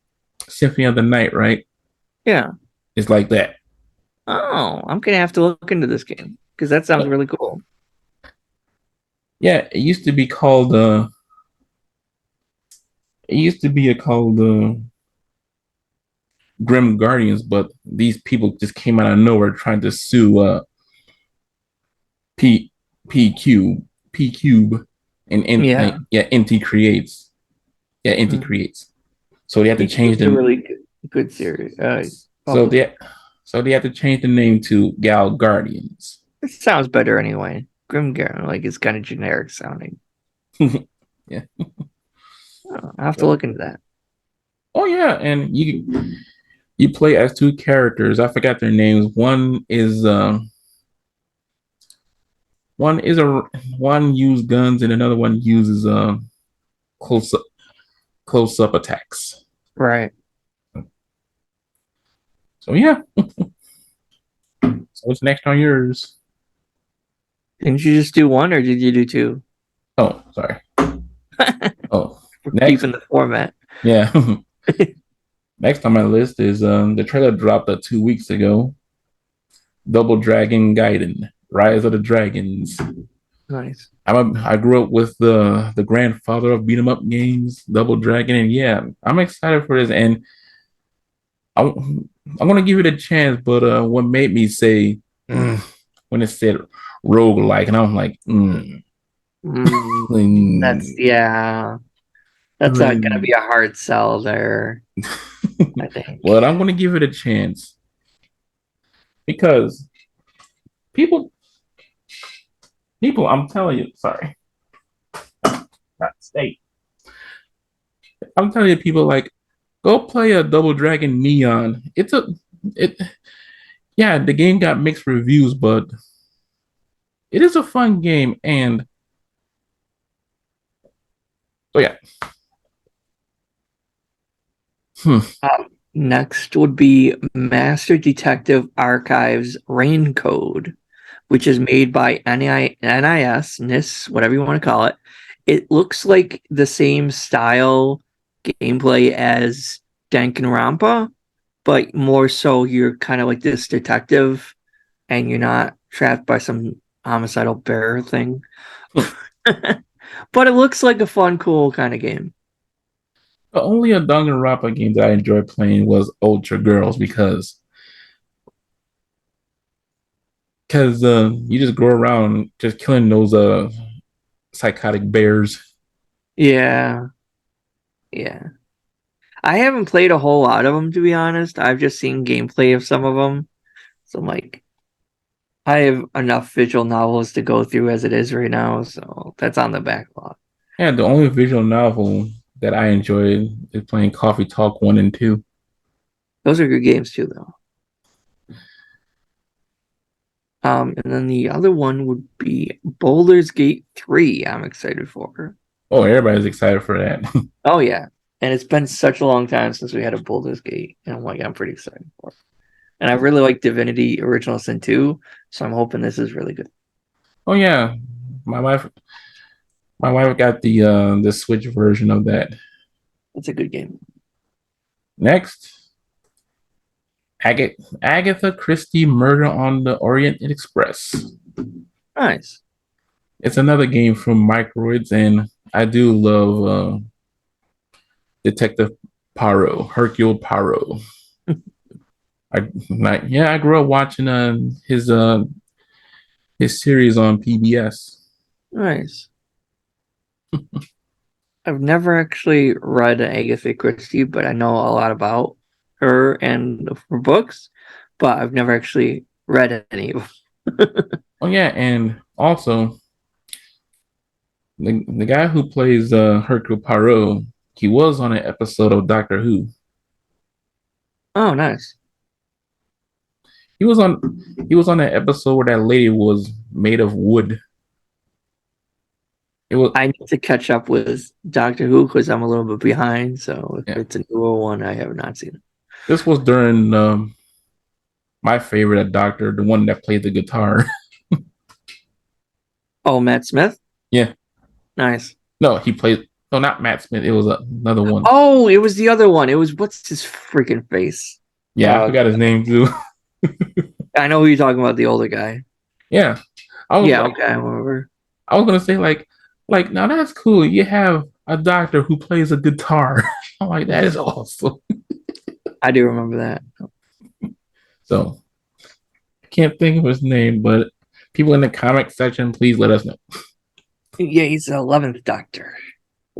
Speaker 1: Symphony of the Night, right?
Speaker 2: Yeah.
Speaker 1: It's like that.
Speaker 2: Oh, I'm gonna have to look into this game because that sounds really cool.
Speaker 1: Yeah, it used to be called it used to be called Grim Guardians, but these people just came out of nowhere trying to sue P P Cube P Cube and
Speaker 2: Yeah.
Speaker 1: yeah NT creates yeah NT
Speaker 2: Mm.
Speaker 1: creates. So they had to change
Speaker 2: P-Cube's a
Speaker 1: the
Speaker 2: really good series.
Speaker 1: so
Speaker 2: Publisher.
Speaker 1: they so they had to change the name to Gal Guardians.
Speaker 2: It sounds better anyway. Grimgar, like it's kind of generic sounding.
Speaker 1: Yeah.
Speaker 2: Oh, I have to look into that.
Speaker 1: Oh yeah, and you play as two characters. I forgot their names. One is a one uses guns and another one uses close up close up attacks.
Speaker 2: Right.
Speaker 1: So yeah. So what's next on yours?
Speaker 2: Didn't you just do one or did you do two?
Speaker 1: Oh, sorry. Oh,
Speaker 2: We're
Speaker 1: next.
Speaker 2: keeping the format.
Speaker 1: Yeah. Next on my list is the trailer dropped 2 weeks ago. Double Dragon Gaiden, Rise of the Dragons.
Speaker 2: Nice.
Speaker 1: I grew up with the grandfather of beat 'em up games, Double Dragon, and yeah, I'm excited for this. And I'm gonna give it a chance, but what made me say when it said roguelike, and I'm like,
Speaker 2: Mm, that's
Speaker 1: mm,
Speaker 2: yeah. That's not gonna be
Speaker 1: mm.
Speaker 2: a hard sell there, I think.
Speaker 1: Well, I'm gonna give it a chance because people, I'm telling you, sorry, not state. I'm telling you, people like go play a Double Dragon Neon. It yeah, the game got mixed reviews, but it is a fun game. And so yeah, hmm.
Speaker 2: Next would be Master Detective Archives Rain Code, which is made by NIS, whatever you want to call it. It looks like the same style gameplay as Danganronpa, but more so you're kind of like this detective and you're not trapped by some homicidal bear thing. But it looks like a fun, cool kind of game.
Speaker 1: The only a Danganronpa game that I enjoyed playing was Ultra Girls because you just go around just killing those psychotic bears.
Speaker 2: Yeah, yeah. I haven't played a whole lot of them, to be honest. I've just seen gameplay of some of them. So I'm like, I have enough visual novels to go through as it is right now, so that's on the backlog.
Speaker 1: Yeah, the only visual novel that I enjoyed is playing Coffee Talk 1 and 2.
Speaker 2: Those are good games too, though. And then the other one would be Boulder's Gate 3. I'm excited for.
Speaker 1: Oh, everybody's excited for that.
Speaker 2: Oh yeah, and it's been such a long time since we had a Boulder's Gate, and I'm pretty excited for it. And I really like Divinity Original Sin 2, so I'm hoping this is really good.
Speaker 1: Oh yeah, my wife my wife got the Switch version of that.
Speaker 2: It's a good game.
Speaker 1: Next, Agatha Christie Murder on the Orient Express.
Speaker 2: Nice.
Speaker 1: It's another game from Microids, and I do love Detective Poirot, Hercule Poirot. I grew up watching his series on PBS.
Speaker 2: Nice. I've never actually read Agatha Christie, but I know a lot about her and her books, but I've never actually read any of them.
Speaker 1: Oh yeah, and also the guy who plays Hercule Poirot, he was on an episode of Doctor Who.
Speaker 2: Oh, nice.
Speaker 1: He was on he was on an episode where that lady was made of wood. It was
Speaker 2: I need to catch up with Doctor Who because I'm a little bit behind. So if
Speaker 1: yeah.
Speaker 2: it's a newer one, I have not seen it.
Speaker 1: This was during my favorite Doctor, the one that played the guitar.
Speaker 2: Oh, Matt Smith?
Speaker 1: Yeah,
Speaker 2: Nice.
Speaker 1: no, he played. No, not Matt Smith. It was another one.
Speaker 2: Oh, it was the other one. It was what's his freaking face?
Speaker 1: Yeah, I forgot his name too.
Speaker 2: I know who you're talking about, the older guy.
Speaker 1: Yeah, I was
Speaker 2: Yeah,
Speaker 1: like,
Speaker 2: okay, I remember.
Speaker 1: I was gonna say like now that's cool. You have a doctor who plays a guitar. I'm like, that is awesome.
Speaker 2: I do remember that.
Speaker 1: So I can't think of his name, but people in the comic section, please let us know.
Speaker 2: Yeah, he's the 11th Doctor.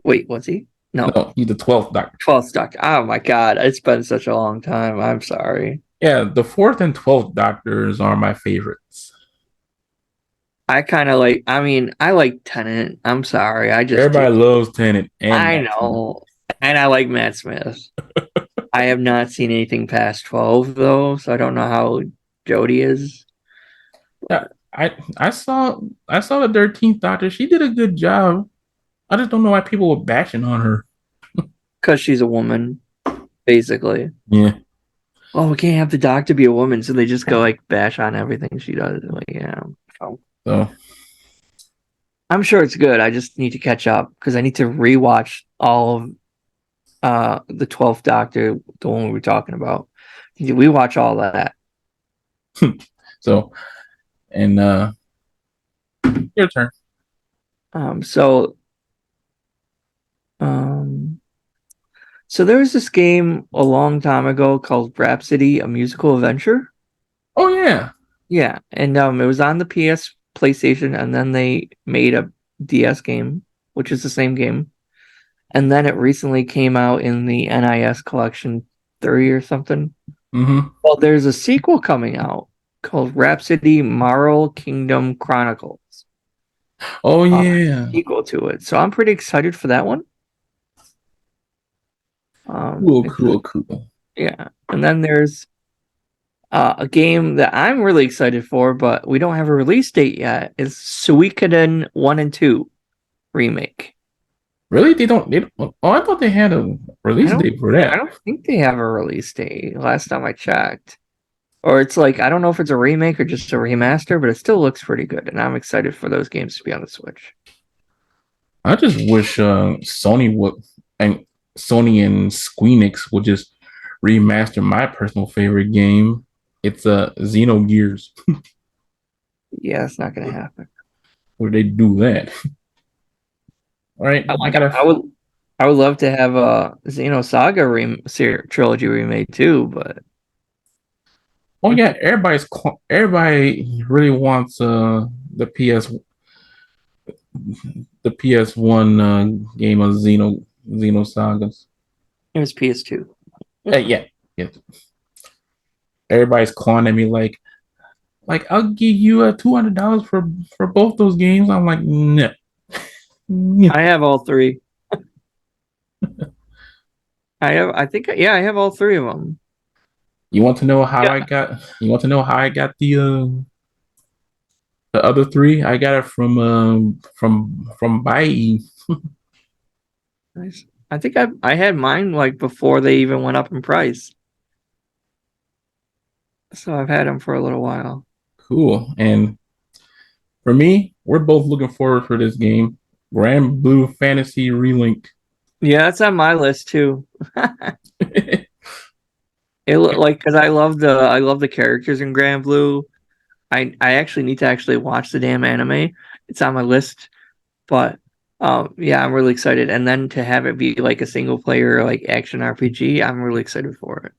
Speaker 2: Wait, was he? No,
Speaker 1: No, he's the 12th doctor.
Speaker 2: 12th Doctor. Oh my God, it's been such a long time. I'm sorry.
Speaker 1: Yeah, the 4th and 12th doctors are my favorites.
Speaker 2: I kind of like, I mean, I like Tennant. I'm sorry. I just do.
Speaker 1: Everybody loves Tennant and
Speaker 2: I
Speaker 1: Matt Smith.
Speaker 2: know. And I like Matt Smith. I have not seen anything past 12, though, so I don't know how Jodie is.
Speaker 1: Yeah, I saw the 13th doctor. She did a good job. I just don't know why people were bashing on her.
Speaker 2: Because she's a woman, basically.
Speaker 1: Yeah.
Speaker 2: Oh, we can't have the doctor be a woman, so they just go like bash on everything she does. Like, yeah. So,
Speaker 1: So
Speaker 2: I'm sure it's good. I just need to catch up because I need to rewatch all of the 12th Doctor, the one we were talking about. We watch all that.
Speaker 1: so and your turn.
Speaker 2: Um, so um, so there was this game a long time ago called Rhapsody, a musical adventure.
Speaker 1: Oh yeah.
Speaker 2: Yeah, and it was on the PS PlayStation, and then they made a DS game, which is the same game. And then it recently came out in the NIS Collection 3 or something.
Speaker 1: Mm-hmm.
Speaker 2: Well, there's a sequel coming out called Rhapsody Marl Kingdom Chronicles.
Speaker 1: Oh
Speaker 2: It's a
Speaker 1: yeah.
Speaker 2: sequel to it. So I'm pretty excited for that one.
Speaker 1: Cool, cool, cool.
Speaker 2: Yeah. And then there's a game that I'm really excited for, but we don't have a release date yet. It's Suikoden 1 and 2 remake.
Speaker 1: Really? They don't oh, I thought they had a release date for
Speaker 2: I
Speaker 1: that.
Speaker 2: don't think they have a release date last time I checked. Or it's like, I don't know if it's a remake or just a remaster, but it still looks pretty good. And I'm excited for those games to be on the Switch.
Speaker 1: I just wish Sony and Squeenix would just remaster my personal favorite game. It's Xenogears.
Speaker 2: Yeah, it's not gonna happen.
Speaker 1: Would they do that? All right,
Speaker 2: I
Speaker 1: I
Speaker 2: like
Speaker 1: gotta.
Speaker 2: I would love to have a Saga trilogy remade too, but
Speaker 1: Oh yeah, everybody really wants the PS1 game of Xenosagas.
Speaker 2: it was PS2.
Speaker 1: Yeah, yeah. Everybody's calling at me like I'll give you $200 for both those games. I'm like, no. No.
Speaker 2: I have all three. I think yeah, I have all three of them.
Speaker 1: You want to know how
Speaker 2: Yeah,
Speaker 1: I got? You want to know how I got the other three? I got it from buying.
Speaker 2: nice. I think I had mine like before they even went up in price. So I've had them for a little while.
Speaker 1: Cool. And for me, we're both looking forward for this game. Grand Blue Fantasy Relink.
Speaker 2: Yeah, that's on my list too. It looked like because I love the characters in Grand Blue. I actually need to actually watch the damn anime. It's on my list, but yeah, I'm really excited. And then to have it be like a single player like action RPG, I'm really excited for it.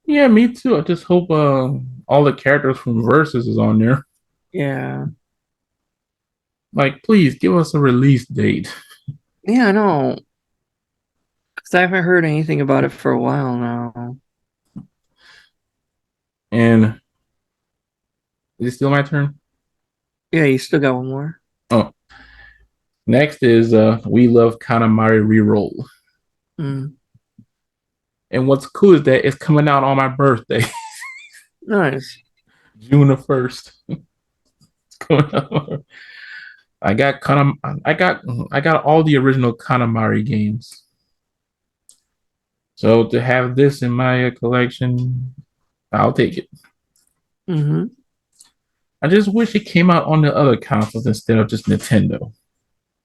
Speaker 1: Yeah, me too. I just hope all the characters from Versus is on there.
Speaker 2: Yeah,
Speaker 1: Like, please give us a release date.
Speaker 2: yeah, I know. Because I haven't heard anything about it for a while now.
Speaker 1: And is it still my turn?
Speaker 2: Yeah, you still got one more.
Speaker 1: Oh, next is We Love Katamari Reroll.
Speaker 2: Mm,
Speaker 1: And what's cool is that it's coming out on my birthday,
Speaker 2: nice.
Speaker 1: June the 1st. It's coming out. I got Kanam I got all the original Katamari games. So to have this in my collection, I'll take it.
Speaker 2: Mm-hmm.
Speaker 1: I just wish it came out on the other consoles instead of just Nintendo.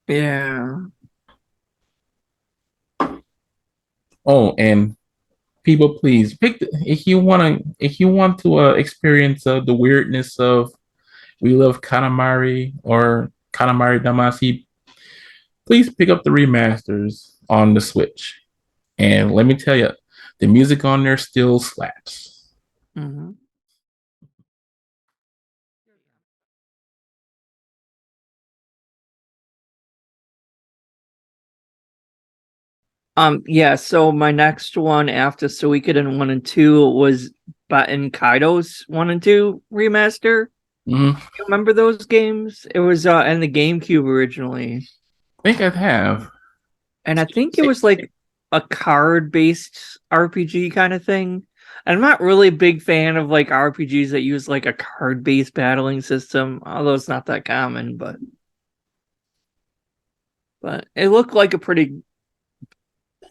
Speaker 2: Yeah.
Speaker 1: Oh, and people, please pick if you want to experience the weirdness of We Love Katamari or Katamari Damacy, please pick up the remasters on the Switch. And let me tell you, the music on there still slaps.
Speaker 2: Mm-hmm. Yeah, so my next one after Suikoden 1 and 2 was Batten Kaido's 1 and 2 remaster.
Speaker 1: Mhm.
Speaker 2: You remember those games? It was and the GameCube originally.
Speaker 1: I think I have.
Speaker 2: And I think it was like a card-based RPG kind of thing. I'm not really a big fan of like RPGs that use like a card-based battling system, although it's not that common, but it looked like a pretty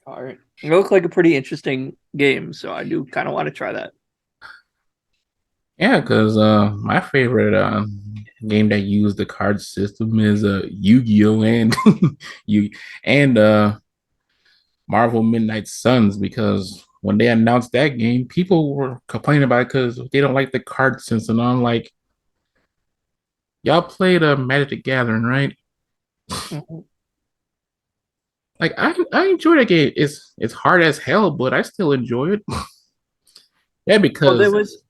Speaker 2: all right. It looked like a pretty interesting game, so I do kind of want to try that.
Speaker 1: Yeah, because my favorite game that used the card system is Yu-Gi-Oh! And you and Marvel Midnight Suns because when they announced that game, people were complaining about it because they don't like the card system. And I'm like, y'all played Magic the Gathering, right?
Speaker 2: Mhm.
Speaker 1: Like I enjoy that game. It's hard as hell, but I still enjoy it. Yeah,
Speaker 2: Well,
Speaker 1: because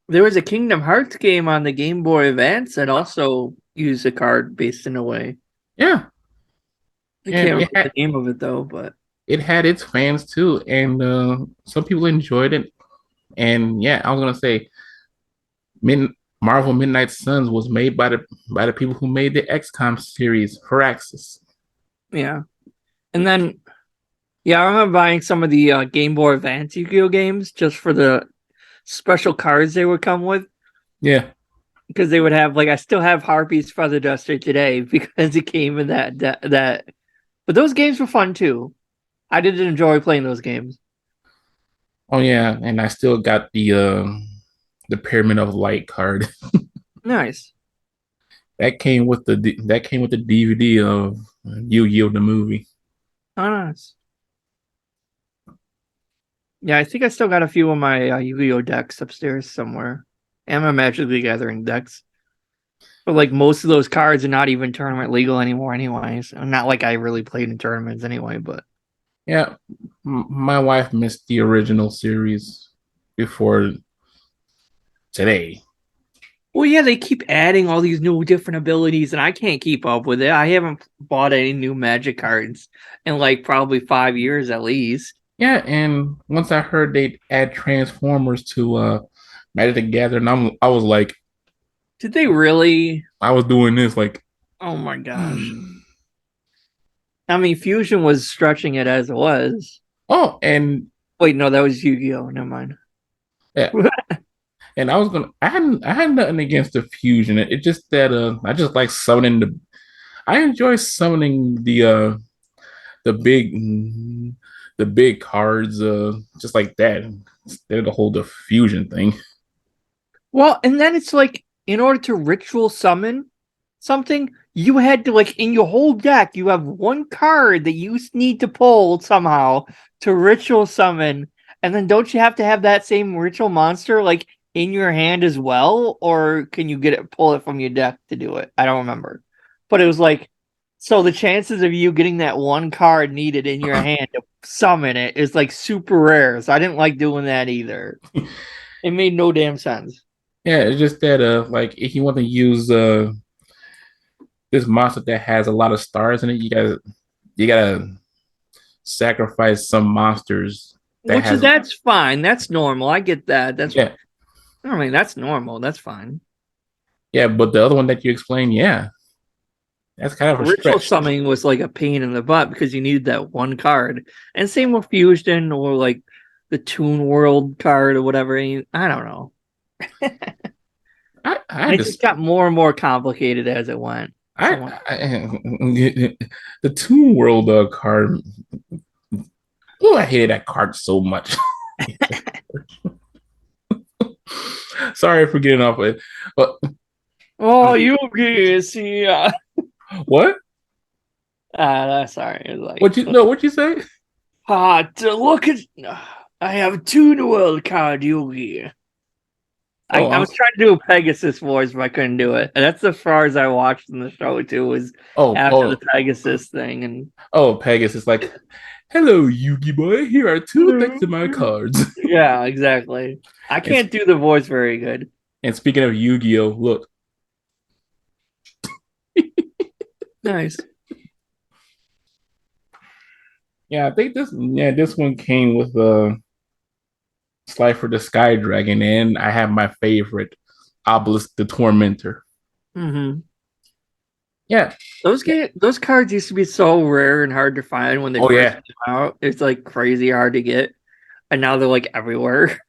Speaker 2: there was a Kingdom Hearts game on the Game Boy Advance that also used a card based in a way.
Speaker 1: yeah,
Speaker 2: I
Speaker 1: and
Speaker 2: can't remember the name of it though, but
Speaker 1: it had its fans too, and some people enjoyed it. And yeah, I was gonna say, Mid- Marvel Midnight Suns was made by the people who made the XCOM series for Axis.
Speaker 2: yeah. And then yeah, I remember buying some of the Game Boy Advance Yu-Gi-Oh games just for the special cards they would come with
Speaker 1: Yeah.
Speaker 2: because they would have like I still have Harpy's Feather Duster today because it came in that. But those games were fun too. I did enjoy playing those games.
Speaker 1: Oh yeah, and I still got the Pyramid of Light card
Speaker 2: Nice.
Speaker 1: that came with the DVD of Yu-Gi-Oh the movie.
Speaker 2: Oh, nice. Yeah, I think I still got a few of my Yu-Gi-Oh decks upstairs somewhere, and my Magic the Gathering decks. But like most of those cards are not even tournament legal anymore, anyways. Not like I really played in tournaments anyway, but
Speaker 1: Yeah, my wife missed the original series before today.
Speaker 2: well, yeah, they keep adding all these new different abilities, and I can't keep up with it. I haven't bought any new Magic cards in like probably 5 years at least.
Speaker 1: Yeah, and once I heard they'd add Transformers to Magic the Gathering, I was like,
Speaker 2: Did they really?
Speaker 1: I was doing this like,
Speaker 2: Oh my gosh! I mean, Fusion was stretching it as it was.
Speaker 1: oh, and
Speaker 2: Wait, no, that was Yu-Gi-Oh. Never mind.
Speaker 1: yeah, and I had nothing against the fusion. It's just that I just like summoning I enjoy summoning the big the big cards just like that instead of the whole diffusion thing.
Speaker 2: Well, and then it's like in order to ritual summon something, you had to like in your whole deck, you have one card that you need to pull somehow to ritual summon, and then don't you have to have that same ritual monster like in your hand as well, or can you get it pull it from your deck to do it? I don't remember, but it was like so the chances of you getting that one card needed in your hand to summon it is like super rare. So I didn't like doing that either. It made no damn sense.
Speaker 1: Yeah, it's just that like if you want to use this monster that has a lot of stars in it, you gotta sacrifice some monsters that
Speaker 2: Which is
Speaker 1: has
Speaker 2: that's fine. That's normal. I get that. That's
Speaker 1: yeah
Speaker 2: I mean that's normal. That's fine.
Speaker 1: yeah, but the other one that you explained, yeah, that's kind of a
Speaker 2: Ritual
Speaker 1: stretch.
Speaker 2: summoning was like a pain in the butt because you needed that one card. And same with Fusion or like the Toon World card or whatever. I don't know.
Speaker 1: I
Speaker 2: And
Speaker 1: had
Speaker 2: it just
Speaker 1: this
Speaker 2: got more and more complicated as it went.
Speaker 1: the Toon World card. Oh, I hated that card so much. Sorry for getting off it, but
Speaker 2: Oh, you can see.
Speaker 1: what?
Speaker 2: Sorry. It's like,
Speaker 1: What you no? What you say?
Speaker 2: to look at. I have a Toon World card, Yugi.
Speaker 1: Oh,
Speaker 2: I was trying to do a Pegasus voice, but I couldn't do it. And that's as far as I watched in the show too. Was
Speaker 1: oh,
Speaker 2: after the
Speaker 1: oh,
Speaker 2: Pegasus thing, and
Speaker 1: oh, Pegasus is like, hello, Yugi boy. Here are two decks of my cards.
Speaker 2: yeah, exactly. I
Speaker 1: and
Speaker 2: can't do the voice very good.
Speaker 1: and speaking of Yu-Gi-Oh, look,
Speaker 2: Nice.
Speaker 1: yeah, I think this one came with Slifer the Sky Dragon, and I have my favorite Obelisk the Tormentor.
Speaker 2: Hmm.
Speaker 1: Yeah.
Speaker 2: Those cards used to be so rare and hard to find when they
Speaker 1: Oh
Speaker 2: first
Speaker 1: yeah.
Speaker 2: came out. It's like crazy hard to get, and now they're like everywhere.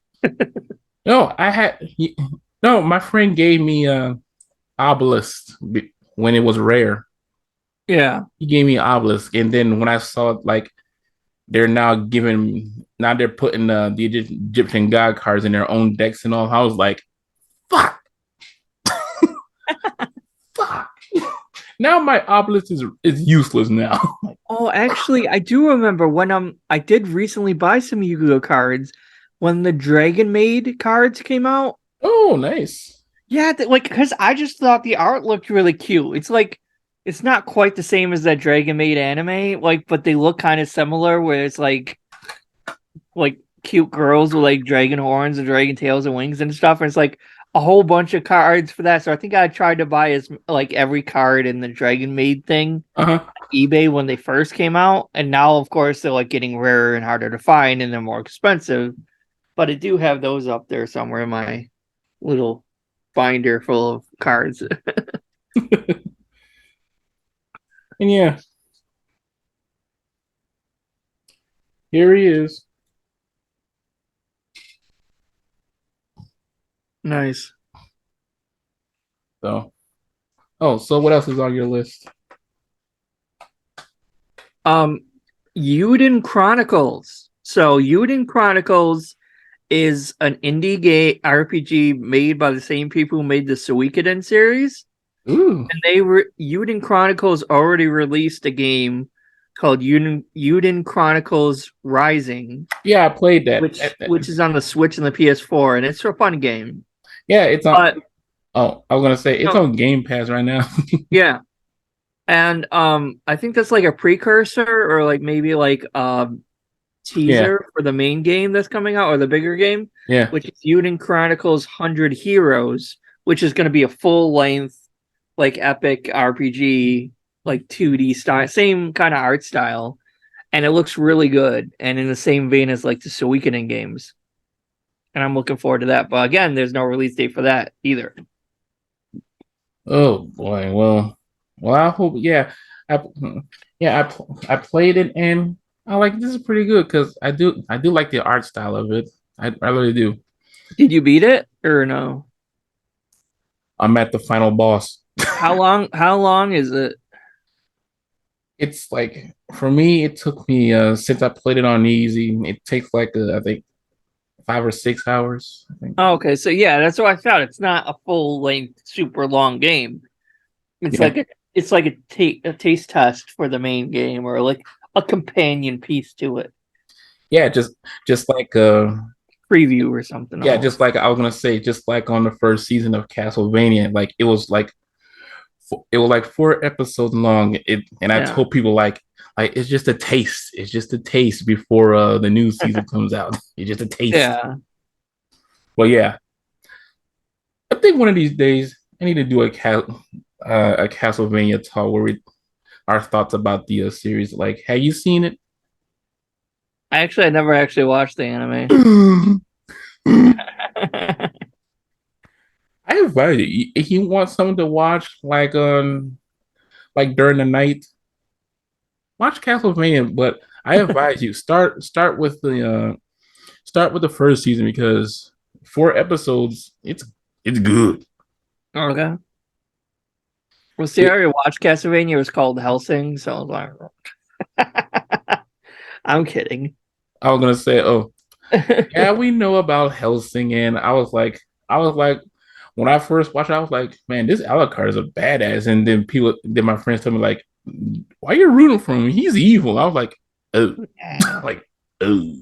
Speaker 1: No, I had no. My friend gave me Obelisk when it was rare.
Speaker 2: Yeah.
Speaker 1: He gave me Obelisk, and then when I saw like now they're putting the Egyptian god cards in their own decks and all. I was like, fuck, fuck. Now my Obelisk is useless now.
Speaker 2: Oh, actually, I do remember when I did recently buy some Yu-Gi-Oh cards when the Dragon Maid cards came out.
Speaker 1: Oh, nice.
Speaker 2: Yeah, like because I just thought the art looked really cute. It's like it's not quite the same as that Dragon Maid anime, like, but they look kind of similar. Where it's like cute girls with like dragon horns and dragon tails and wings and stuff. And it's like a whole bunch of cards for that. So I think I tried to buy as like every card in the Dragon Maid thing
Speaker 1: Uh-huh.
Speaker 2: eBay when they first came out, and now of course they're like getting rarer and harder to find and they're more expensive. But I do have those up there somewhere in my little binder full of cards.
Speaker 1: And yeah, here he is.
Speaker 2: Nice.
Speaker 1: So, oh, so what else is on your list?
Speaker 2: Um Yuden Chronicles. So Yuden Chronicles is an indie game RPG made by the same people who made the Suikoden series.
Speaker 1: Ooh,
Speaker 2: And Yuden Chronicles already released a game called Yuden Chronicles Rising,
Speaker 1: yeah, I played that.
Speaker 2: which is on the Switch and the PS4, and it's a fun game.
Speaker 1: Yeah, it's on.
Speaker 2: But
Speaker 1: Oh, I was gonna say it's
Speaker 2: No,
Speaker 1: on Game Pass right now.
Speaker 2: yeah, and I think that's like a precursor or like maybe like
Speaker 1: Yeah,
Speaker 2: teaser for the main game that's coming out or the bigger game,
Speaker 1: yeah.
Speaker 2: which is Uden Chronicles 100 Heroes, which is going to be a full length like epic RPG, like 2D style, same kind of art style, and it looks really good and in the same vein as like the Suikoden games. And I'm looking forward to that. But again, there's no release date for that either.
Speaker 1: Oh boy. Well, I hope. Yeah, I I played it and I like this is pretty good because I do like the art style of it. I really do.
Speaker 2: Did you beat it or no?
Speaker 1: I'm at the final boss.
Speaker 2: How long is it?
Speaker 1: It's like for me, it took me since I played it on easy. It takes like I think 5 or 6 hours. I think.
Speaker 2: Oh, okay, so yeah, that's what I thought. It's not a full length, super long game. It's
Speaker 1: Yeah,
Speaker 2: like a taste test for the main game, or like a companion piece to it,
Speaker 1: yeah. Just like
Speaker 2: preview or something
Speaker 1: yeah,
Speaker 2: almost.
Speaker 1: just like I was gonna say, just like on the first season of Castlevania, like it was like 4 episodes long. It and I
Speaker 2: Yeah,
Speaker 1: told people like it's just a taste. It's just a taste before the new season comes out. It's just a taste.
Speaker 2: yeah.
Speaker 1: But yeah, I think one of these days I need to do a Castlevania talk where we our thoughts about the series. Like, have you seen it?
Speaker 2: I never actually watched the anime.
Speaker 1: I invite you if you want something to watch, like during the night. Watch Castlevania, but I advise you start with the first season because 4 episodes, it's good.
Speaker 2: Okay. Well, see, I
Speaker 1: It,
Speaker 2: already watched Castlevania. It was called Helsing, so I was like, I'm kidding.
Speaker 1: I was gonna say, oh yeah, we know about Helsing, and I was like, when I first watched, it, I was like, man, this Alucard is a badass, and then my friends told me like, why are you rooting for him? He's evil. I was like, oh,
Speaker 2: Yeah.
Speaker 1: like oh.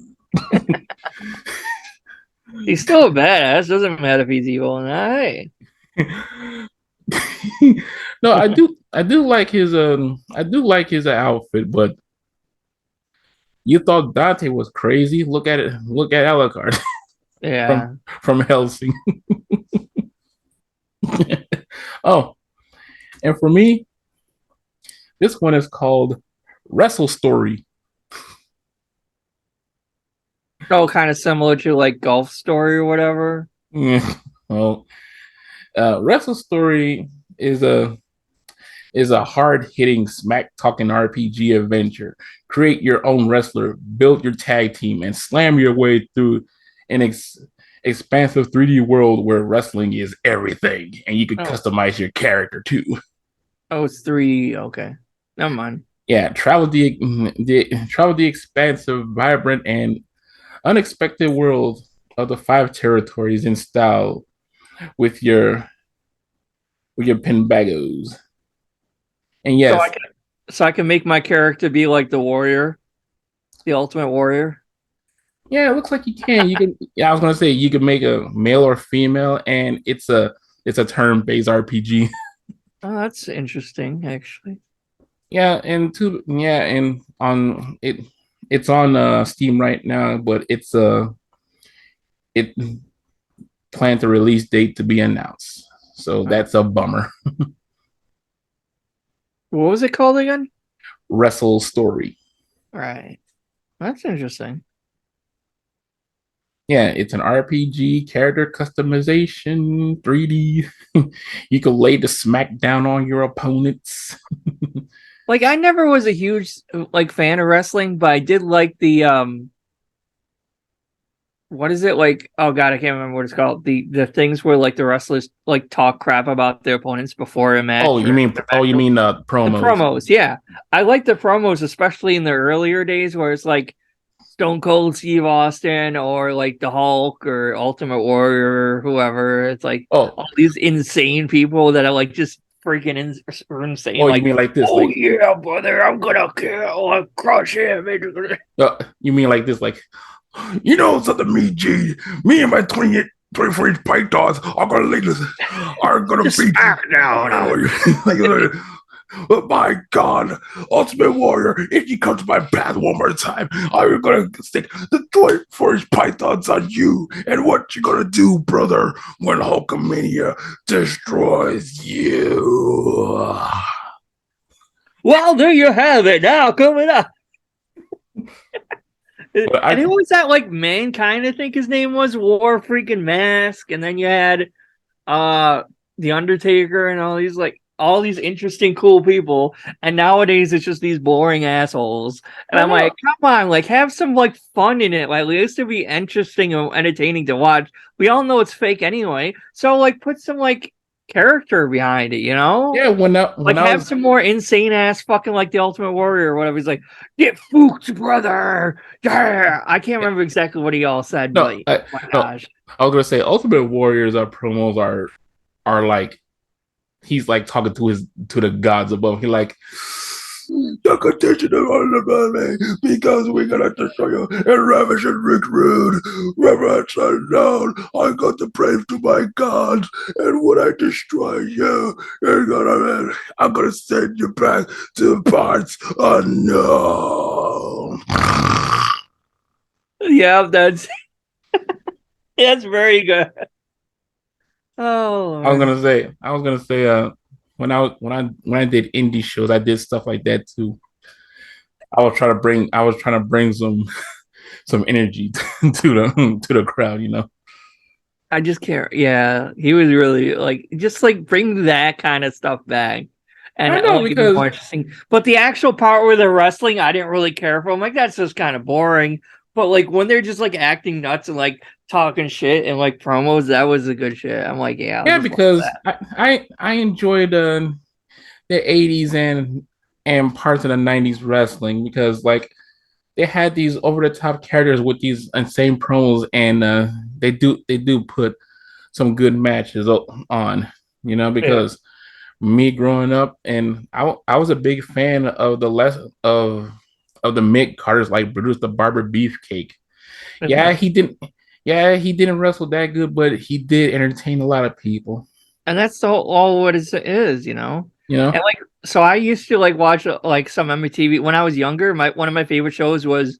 Speaker 2: He's still a badass. Doesn't matter if he's evil or not. Hey.
Speaker 1: No, I do like his outfit, but you thought Dante was crazy. Look at Alucard
Speaker 2: Yeah.
Speaker 1: from Helsing. Oh, and for me, this one is called Wrestle Story.
Speaker 2: Oh, kind of similar to like Golf Story or whatever.
Speaker 1: Yeah. Well, Wrestle Story is a hard hitting, smack talking RPG adventure. Create your own wrestler, build your tag team, and slam your way through an expansive 3D world where wrestling is everything, and you can
Speaker 2: Oh,
Speaker 1: customize your character too.
Speaker 2: oh, it's 3D. Okay, never mind.
Speaker 1: Yeah, travel the expansive, vibrant, and unexpected world of the 5 territories in style with your pinbagos. And
Speaker 2: So I
Speaker 1: yes,
Speaker 2: can, so I can make my character be like the warrior, the ultimate warrior.
Speaker 1: yeah, it looks like you can. You can. Yeah, I was gonna say you can make a male or female, and it's a turn-based RPG.
Speaker 2: Oh, that's interesting, actually.
Speaker 1: And on it's on Steam right now, but it planned to release date to be announced. So
Speaker 2: All
Speaker 1: that's a bummer.
Speaker 2: What was it called again?
Speaker 1: Wrestle Story.
Speaker 2: All right, that's interesting.
Speaker 1: Yeah, it's an RPG, character customization, 3D. You can lay the smack down on your opponents.
Speaker 2: Like, I never was a huge like fan of wrestling, but I did like the what is it like? Oh god, I can't remember what it's called. The things where like the wrestlers like talk crap about their opponents before a match or after
Speaker 1: You
Speaker 2: match.
Speaker 1: mean
Speaker 2: The
Speaker 1: promos?
Speaker 2: promos, yeah. I like the promos, especially in the earlier days where it's like Stone Cold Steve Austin or like the Hulk or Ultimate Warrior or whoever. It's like
Speaker 1: Oh,
Speaker 2: all these insane people that are like just freaking insane.
Speaker 1: oh, you
Speaker 2: Like,
Speaker 1: mean like this?
Speaker 2: oh
Speaker 1: Like,
Speaker 2: yeah, brother, I'm gonna kill and crush him.
Speaker 1: you mean like this? Like, you know something, me, G, me and my twin. three for each pythons. I'm gonna lead this. I'm gonna
Speaker 2: Just
Speaker 1: beat you.
Speaker 2: smack down on
Speaker 1: like, oh my God, Ultimate Warrior, if you come to my path one more time, I'm gonna stick the three for each pythons on you. And what you gonna do, brother, when Hulkamania destroys you?
Speaker 2: Well, there you have it. Now coming up.
Speaker 1: But
Speaker 2: And
Speaker 1: I,
Speaker 2: who was that like mankind, I think his name was War freaking Mask, and then you had uh the Undertaker and all these interesting cool people, and nowadays it's just these boring assholes. And
Speaker 1: I
Speaker 2: I'm
Speaker 1: know.
Speaker 2: like, come on, like have some like fun in it. Like at least to be interesting and entertaining to watch. We all know it's fake anyway. So like put some like character behind it, you know?
Speaker 1: Yeah, when
Speaker 2: Like
Speaker 1: I
Speaker 2: have
Speaker 1: was
Speaker 2: some more insane ass fucking like the Ultimate Warrior or whatever. He's like, get fooked, brother. Yeah. I can't remember exactly what he all said, but
Speaker 1: no,
Speaker 2: oh
Speaker 1: I,
Speaker 2: my
Speaker 1: no,
Speaker 2: gosh.
Speaker 1: I was gonna say Ultimate Warriors are promos are like he's like talking to the gods above. He like the condition of the belly because we're gonna destroy you and ravish and Rick Rude. Reverence unknown. I got the praise to my gods, and when I destroy you, I'm gonna send you back to parts unknown.
Speaker 2: Yeah, that's very good. Oh Lord.
Speaker 1: I was gonna say, when I did indie shows, I did stuff like that too. I was trying to bring some energy to the crowd, you know.
Speaker 2: I just can't. Yeah, he was really like just like bring that kind of stuff back and
Speaker 1: I know
Speaker 2: make it
Speaker 1: because
Speaker 2: more interesting. But the actual part where they're wrestling, I didn't really care for. I'm like, that's just kind of boring. But like when they're just like acting nuts and like talking shit and like promos, that was the good shit. I'm like, yeah, I'll
Speaker 1: yeah,
Speaker 2: just watch
Speaker 1: because
Speaker 2: that.
Speaker 1: I enjoyed the '80s and parts of the '90s wrestling because like they had these over the top characters with these insane promos and they do put some good matches on, you know,
Speaker 2: Yeah.
Speaker 1: because me growing up and I was a big fan of of the mid Carter's like Brutus the Barber Beefcake. Yeah, he didn't yeah, he didn't wrestle that good, but he did entertain a lot of people,
Speaker 2: And that's all what it is, you know.
Speaker 1: you know?
Speaker 2: And like, so I used to like watch like some MTV when I was younger. My one of my favorite shows was,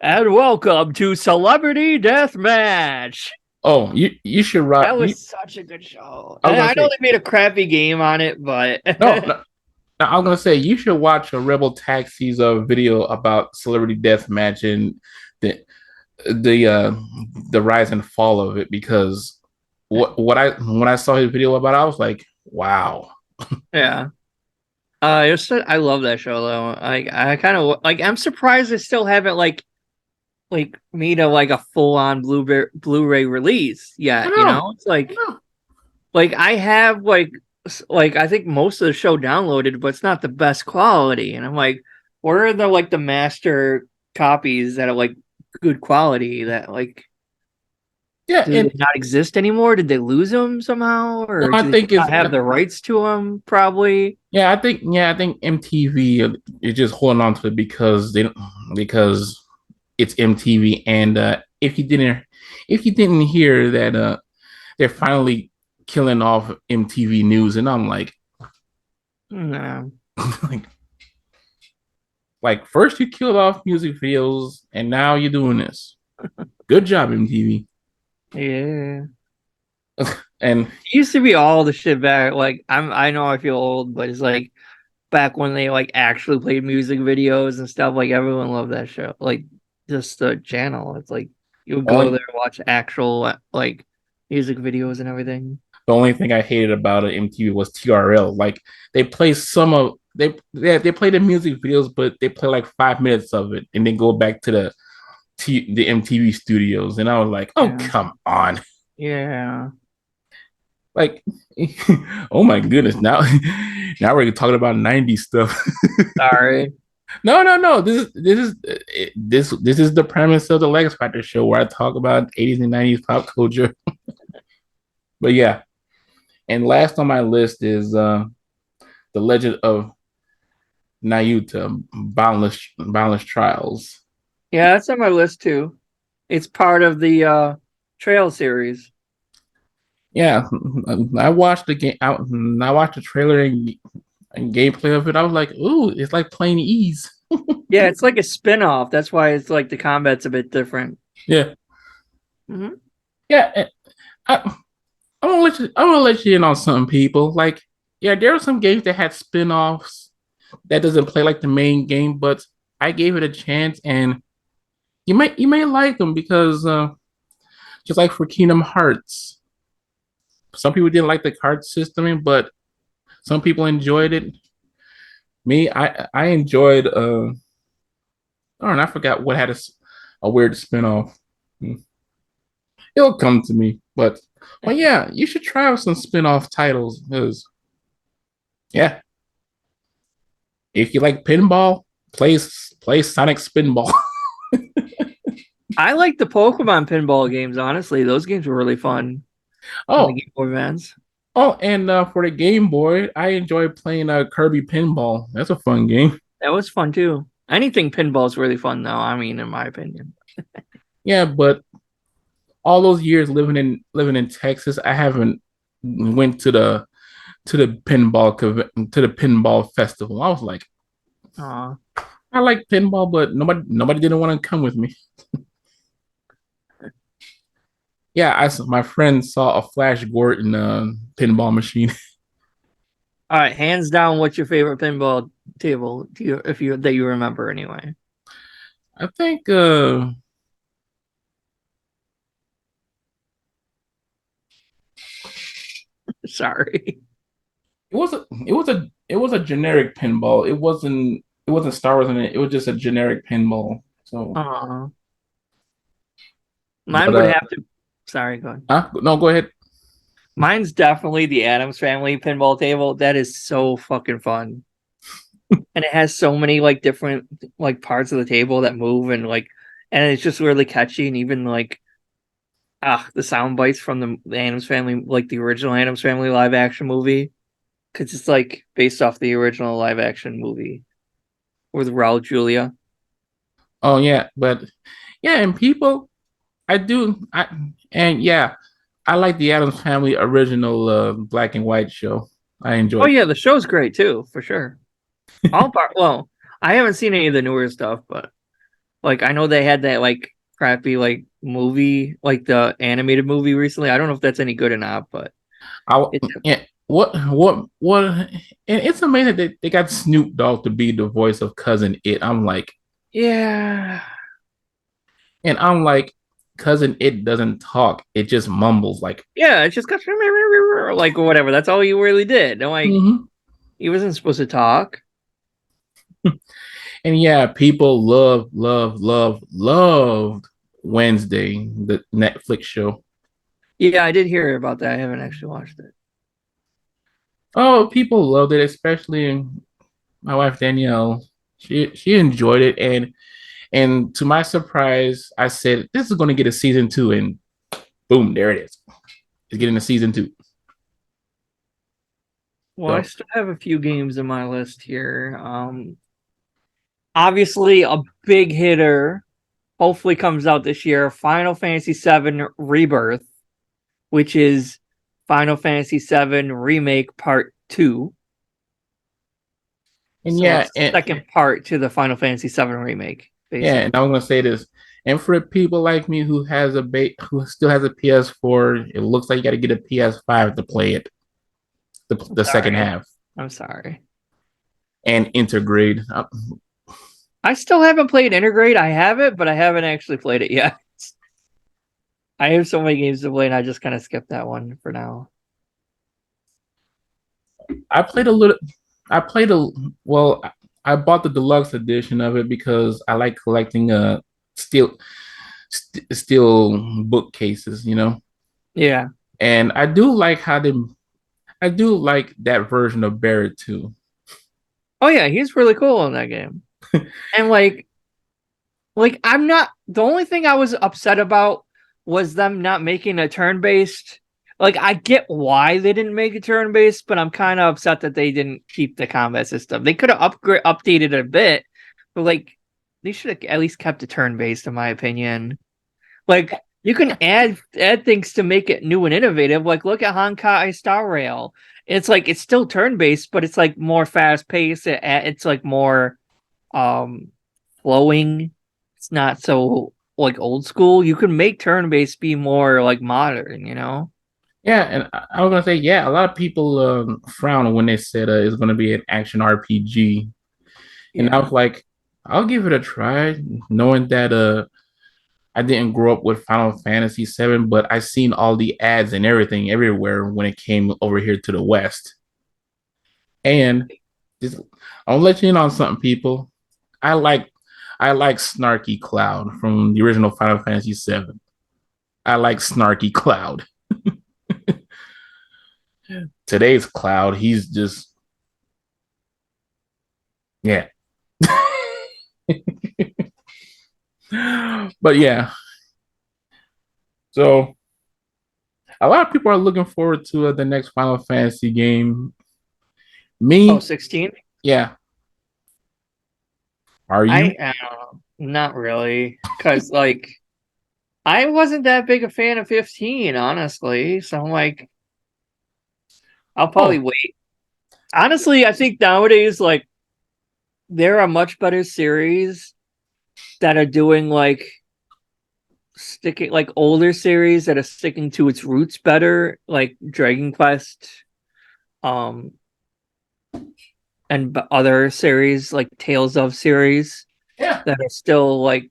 Speaker 2: and welcome to Celebrity Deathmatch.
Speaker 1: Oh, you should rock
Speaker 2: That
Speaker 1: you
Speaker 2: was such a good show.
Speaker 1: I was
Speaker 2: And
Speaker 1: gonna
Speaker 2: I know
Speaker 1: say
Speaker 2: they made a crappy game on it, but
Speaker 1: no, no, no, I was gonna say you should watch a Rebel Taxi's video about celebrity death match and the the uh the rise and fall of it because what I when I saw his video about it, I was like, wow.
Speaker 2: yeah. I love that show though. Like I kind of like I'm surprised they still haven't like made a like a full on Blu-ray release
Speaker 1: I
Speaker 2: yet. You
Speaker 1: know,
Speaker 2: know, it's
Speaker 1: I
Speaker 2: like
Speaker 1: know.
Speaker 2: I have like I think most of the show downloaded, but it's not the best quality. And I'm like, where are the master copies that are like good quality that like
Speaker 1: Yeah,
Speaker 2: do they
Speaker 1: and
Speaker 2: not exist anymore? Did they lose them somehow,
Speaker 1: no,
Speaker 2: or
Speaker 1: I
Speaker 2: do they
Speaker 1: think
Speaker 2: not have the rights to them? Probably.
Speaker 1: I think MTV is just holding on to it because because it's MTV and if you didn't hear that they're finally killing off MTV News and I'm
Speaker 2: No.
Speaker 1: like like first you killed off music videos and now you're doing this. Good job MTV.
Speaker 2: Yeah.
Speaker 1: And
Speaker 2: It used to be all the shit back. Like I know I feel old, but it's like back when they like actually played music videos and stuff. Like everyone loved that show. Like just the channel. It's like you would go
Speaker 1: only
Speaker 2: there and watch actual like music videos and everything.
Speaker 1: the only thing I hated about it MTV was TRL. Like they play some of they play the music videos, but they play like 5 minutes of it and then go back to the MTV studios. And I was like, oh
Speaker 2: Yeah.
Speaker 1: come on.
Speaker 2: Yeah.
Speaker 1: Like oh my goodness. Now we're talking about 90s stuff.
Speaker 2: Sorry.
Speaker 1: No. This is the premise of the Lex Factor show where I talk about 80s and 90s pop culture. But yeah, and last on my list is the Legend of Nayuta, Boundless Trials.
Speaker 2: Yeah, that's on my list too. It's part of the Trail series.
Speaker 1: Yeah, I watched the game. I watched the trailer and gameplay of it. I was like, ooh, it's like playing Ease.
Speaker 2: Yeah, it's like a spin-off. That's why it's like the combat's a bit different.
Speaker 1: Yeah,
Speaker 2: Hmm.
Speaker 1: yeah. I, I'm gonna let you in on some people. Like, yeah, there are some games that had spin-offs that doesn't play like the main game, but I gave it a chance, and you may like them because just like for Kingdom Hearts, some people didn't like the card system, but some people enjoyed it. Me, I enjoyed. Oh, and I forgot what had a weird spin-off. Hmm. It'll come to me, but well, yeah, you should try out some spin-off titles because yeah, if you like pinball, play Sonic Spinball.
Speaker 2: I like the Pokemon pinball games, honestly. Those games were really fun on the
Speaker 1: Oh,
Speaker 2: Game Boy Advance.
Speaker 1: oh, and for the Game Boy, I enjoy playing Kirby Pinball. That's a fun game.
Speaker 2: That was fun too. Anything pinball is really fun, though. I mean, in my opinion.
Speaker 1: Yeah, but all those years living in Texas, I haven't went to the to the pinball festival. I was like,
Speaker 2: Aw.
Speaker 1: I like pinball, but nobody didn't want to come with me. Yeah, my friend saw a Flash Gordon pinball machine.
Speaker 2: All right, hands down, what's your favorite pinball table? Do you, if you that you remember anyway?
Speaker 1: I think
Speaker 2: Sorry.
Speaker 1: it was a generic pinball. It wasn't Star Wars in it. It was just a generic pinball. So,
Speaker 2: Aw. Mine
Speaker 1: but
Speaker 2: would have to. Sorry, go ahead.
Speaker 1: no, go ahead.
Speaker 2: Mine's definitely the Adams Family pinball table. That is so fucking fun, and it has so many like different like parts of the table that move and it's just really catchy and even like the sound bites from the Adams Family, like the original Adams Family live action movie, because it's like based off the original live action movie with Raul Julia.
Speaker 1: Oh yeah, but yeah, and people, I do, I and yeah, I like the Addams Family original black and white show. I
Speaker 2: Oh
Speaker 1: enjoyed it.
Speaker 2: yeah, the show's great too, for sure. Well, I haven't seen any of the newer stuff, but like I know they had that like crappy like movie, like the animated movie recently. I don't know if that's any good or not, but
Speaker 1: I
Speaker 2: it's
Speaker 1: yeah, and it's amazing that they got Snoop Dogg to be the voice of Cousin It.
Speaker 2: yeah.
Speaker 1: I'm like, Cousin It doesn't talk; it just mumbles like.
Speaker 2: Yeah, it's just got like whatever. That's all he really did. No, like
Speaker 1: Mhm.
Speaker 2: he wasn't supposed to talk.
Speaker 1: And yeah, people loved Wednesday, the Netflix show.
Speaker 2: Yeah, I did hear about that. I haven't actually watched it.
Speaker 1: Oh, people loved it, especially my wife Danielle. She enjoyed it, and to my surprise, I said this is going to get a season two, and boom, there it is. It's getting a season two.
Speaker 2: Well, I
Speaker 1: So,
Speaker 2: still have a few games in my list here. Obviously a big hitter hopefully comes out this year, Final Fantasy VII Rebirth, which is Final Fantasy VII Remake Part 2.
Speaker 1: and
Speaker 2: So
Speaker 1: yeah,
Speaker 2: it's the second part to the Final Fantasy VII Remake,
Speaker 1: yeah,
Speaker 2: basically.
Speaker 1: and I was going to say this, and for people like me who still has a PS4, it looks like you got to get a PS5 to play it,
Speaker 2: I'm
Speaker 1: the second
Speaker 2: sorry.
Speaker 1: half,
Speaker 2: I'm sorry.
Speaker 1: and integrate.
Speaker 2: I still haven't played Intergrade. I have it, but I haven't actually played it yet. I have so many games to play, and I just kind of skipped that one for now.
Speaker 1: I played a little. I played a well. I bought the deluxe edition of it because I like collecting steel steel bookcases, you know.
Speaker 2: Yeah.
Speaker 1: And I do like that version of Barrett too.
Speaker 2: Oh yeah, he's really cool in that game. And I'm not the only thing I was upset about was them not making a turn-based. Like I get why they didn't make it turn-based, but I'm kind of upset that they didn't keep the combat system. They could have updated it a bit, but like they should have at least kept it turn-based in my opinion. Like You can add things to make it new and innovative. Like look at Honkai Star Rail. It's like it's still turn based, but it's like more fast paced. It's like more um flowing. It's not so like old school. You can make turn based be more like modern, you know?
Speaker 1: Yeah, and I was gonna say, yeah, a lot of people frown when they said it's gonna be an action RPG, and I
Speaker 2: Yeah.
Speaker 1: was like, I'll give it a try, knowing that I didn't grow up with Final Fantasy VII, but I seen all the ads and everything everywhere when it came over here to the West. And just, I'll let you in on something, people. I like I like Snarky Cloud from the original Final Fantasy VII. I like Snarky Cloud. Today's Cloud, he's just yeah. But yeah, so a lot of people are looking forward to the next Final Fantasy game.
Speaker 2: Oh,
Speaker 1: Me,
Speaker 2: 16?
Speaker 1: yeah. Are you?
Speaker 2: Not really. Cause like I wasn't that big a fan of 15, honestly. So I'm like, I'll probably
Speaker 1: Oh,
Speaker 2: wait. Honestly, I think nowadays, like, there are much better series that are doing like sticking like older series that are sticking to its roots better, like Dragon Quest, um, and other series like Tales of series
Speaker 1: yeah.
Speaker 2: that are still like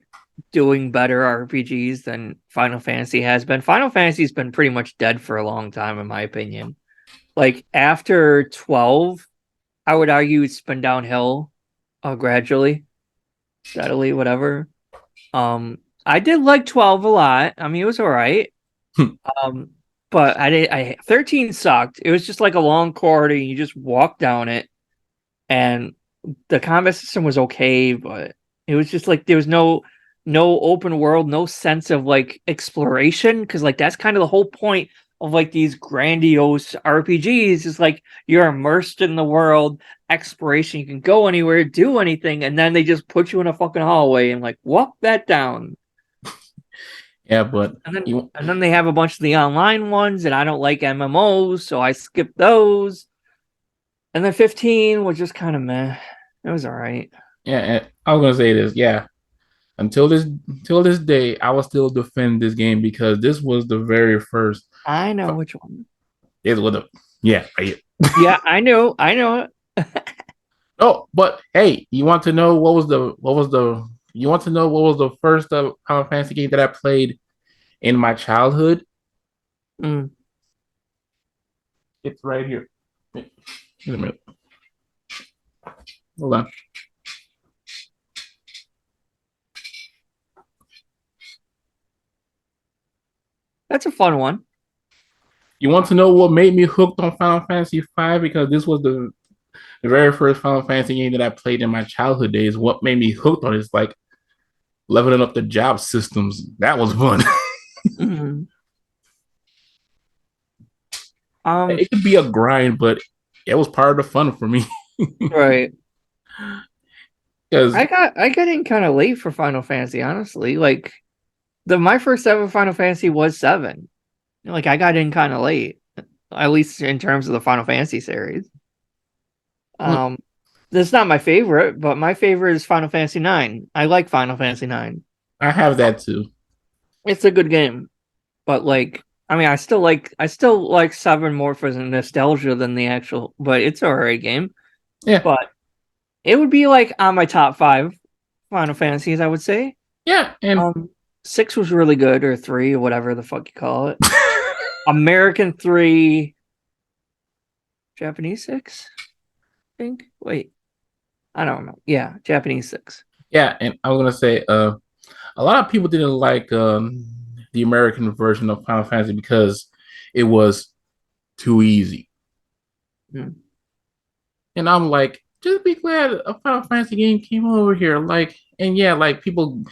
Speaker 2: doing better RPGs than Final Fantasy has been. Final Fantasy's been pretty much dead for a long time, in my opinion. Like after 12, I would argue it's been downhill gradually, steadily, whatever. I did like 12 a lot. I mean, it was all right. Um, but I 13 sucked. It was just like a long corridor, and you just walk down it, and the combat system was okay, but it was just like there was no open world, no sense of like exploration, because like that's kind of the whole point of like these grandiose RPGs is like you're immersed in the world, exploration, you can go anywhere, do anything, and then they just put you in a fucking hallway and like walk that down.
Speaker 1: Yeah, but
Speaker 2: And then
Speaker 1: you
Speaker 2: and then they have a bunch of the online ones, and I don't like MMOs, so I skipped those. And then 15 was just kind of meh. It was all right.
Speaker 1: yeah, I was gonna say this, yeah. Until this day, I will still defend this game because this was the very first.
Speaker 2: I know which one.
Speaker 1: It was the yeah, right.
Speaker 2: Yeah, I know. I know it.
Speaker 1: Oh, but hey, you want to know what was the first Final Fantasy game that I played in my childhood?
Speaker 2: Mm,
Speaker 1: It's right here. Wait a minute. Hold on.
Speaker 2: that's a fun one.
Speaker 1: You want to know what made me hooked on Final Fantasy V? Because this was the very first Final Fantasy game that I played in my childhood days. What made me hooked on it is like leveling up the job systems. That was fun.
Speaker 2: Mhm. Um,
Speaker 1: It could be a grind, but it was part of the fun for me.
Speaker 2: right.
Speaker 1: Because
Speaker 2: I got in kind of late for Final Fantasy, honestly. Like the my first ever Final Fantasy was 7. Like I got in kind of late, at least in terms of the Final Fantasy series. Um, that's not my favorite, but my favorite is Final Fantasy 9. I like Final Fantasy 9.
Speaker 1: I have that too.
Speaker 2: It's a good game. But like I mean I still like 7 more for the nostalgia than the actual, but it's an alright game.
Speaker 1: Yeah,
Speaker 2: But it would be like on my top 5 Final Fantasies, I would say.
Speaker 1: yeah, and
Speaker 2: 6 was really good, or 3, or whatever the fuck you call it. American 3, Japanese 6, I think. Wait, I don't know. Yeah, Japanese 6.
Speaker 1: yeah, and I was gonna say, a lot of people didn't like the American version of Final Fantasy because it was too easy.
Speaker 2: Hmm.
Speaker 1: And I'm like, just be glad a Final Fantasy game came over here. Like, and yeah, like people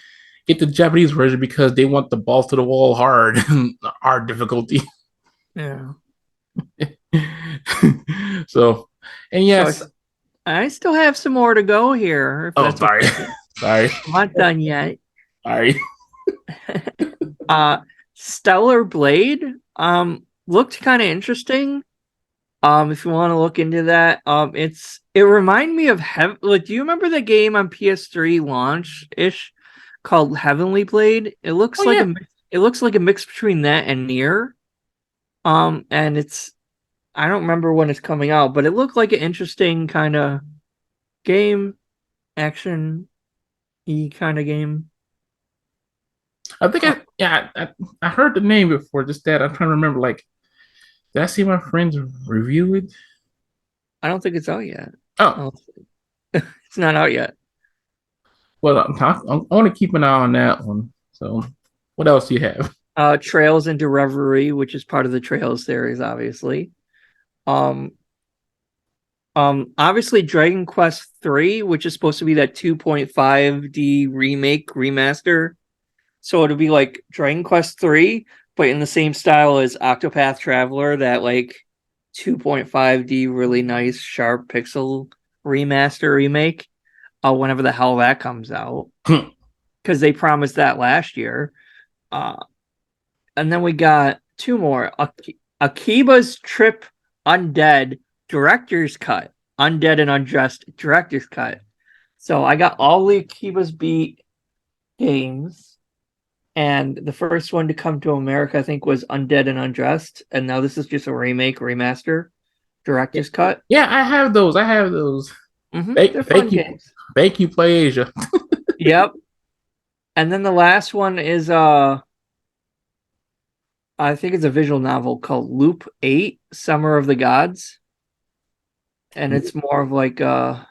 Speaker 1: get the Japanese version because they want the balls to the wall hard, hard difficulty.
Speaker 2: Yeah.
Speaker 1: So, and
Speaker 2: So
Speaker 1: yes,
Speaker 2: I still have some more to go here, if
Speaker 1: oh,
Speaker 2: that's
Speaker 1: sorry,
Speaker 2: okay.
Speaker 1: sorry,
Speaker 2: I'm not done yet.
Speaker 1: sorry.
Speaker 2: Uh, Stellar Blade looked kind of interesting. If you want to look into that, it reminded me of like, do you remember the game on PS3 launch ish called Heavenly Blade?
Speaker 1: Oh yeah,
Speaker 2: It looks like a mix between that and Nier. And I don't remember when it's coming out, but it looked like an interesting kind of game, action kind of game.
Speaker 1: I think
Speaker 2: Uh,
Speaker 1: I heard the name before. Just that I'm trying to remember. Like, did I see my friends review it?
Speaker 2: I don't think it's out yet.
Speaker 1: Oh,
Speaker 2: Oh, it's not out yet.
Speaker 1: well, I want to keep an eye on that one. So, what else do you have?
Speaker 2: Trails into Reverie, which is part of the Trails series, obviously. Um, obviously Dragon Quest 3, which is supposed to be that 2.5D remake remaster. So it'll be like Dragon Quest 3, but in the same style as Octopath Traveler, that like 2.5D really nice sharp pixel remaster remake. Whenever the hell that comes out. Because they promised that last year. Uh and then we got two more. Akiba's Trip Undead Director's Cut. Undead and Undressed Director's Cut. So I got all the Akiba's Beat games. And the first one to come to America, I think, was Undead and Undressed. And now this is just a remake, remaster,
Speaker 1: Yeah,
Speaker 2: director's cut.
Speaker 1: yeah, I have those. I have those.
Speaker 2: They're fun games.
Speaker 1: Thank you, Play Asia.
Speaker 2: Yep. And then the last one is I think it's a visual novel called Loop 8, Summer of the Gods. And it's more of like a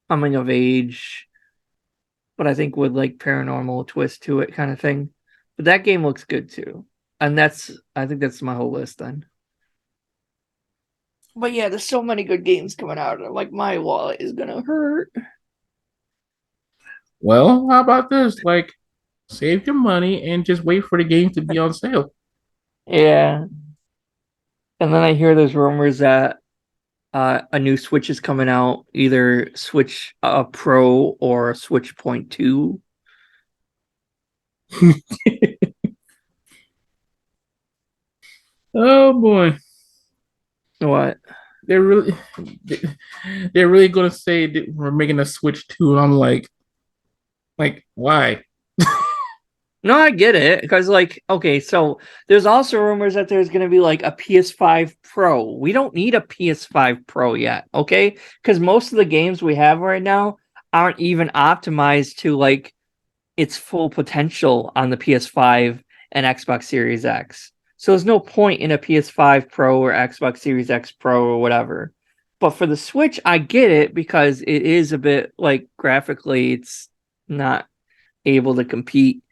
Speaker 2: coming of age, but I think with like paranormal twist to it kind of thing. But that game looks good too. And I think that's my whole list then. But yeah, there's so many good games coming out. Like my wallet is gonna hurt.
Speaker 1: Well, how about this? Like, save your money and just wait for the game to be on sale.
Speaker 2: Yeah. And then I hear there's rumors that a new Switch is coming out, either Switch Pro or Switch Point 2.
Speaker 1: Oh boy,
Speaker 2: What?
Speaker 1: they're really they're really gonna say that we're making a Switch 2, and I'm like why?
Speaker 2: No, I get it. Because, like, okay, so there's also rumors that there's going to be like a PS5 Pro. We don't need a PS5 Pro yet, okay? Because most of the games we have right now aren't even optimized to like its full potential on the PS5 and Xbox Series X. So there's no point in a PS5 Pro or Xbox Series X Pro or whatever. But for the Switch, I get it because it is a bit like graphically, it's not able to compete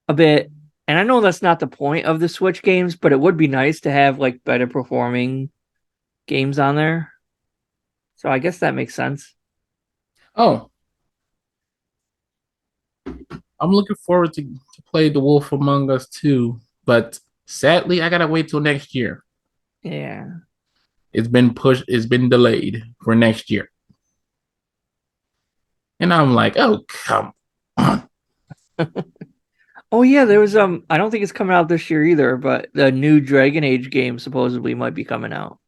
Speaker 2: a bit. And I know that's not the point of the Switch games, but it would be nice to have like better performing games on there. So I guess that makes sense.
Speaker 1: Oh, I'm looking forward to play The Wolf Among Us 2, but sadly, I gotta wait till next year.
Speaker 2: Yeah.
Speaker 1: It's been pushed. It's been delayed for next year, and I'm like, oh come on.
Speaker 2: Oh yeah, there was I don't think it's coming out this year either, but the new Dragon Age game supposedly might be coming out.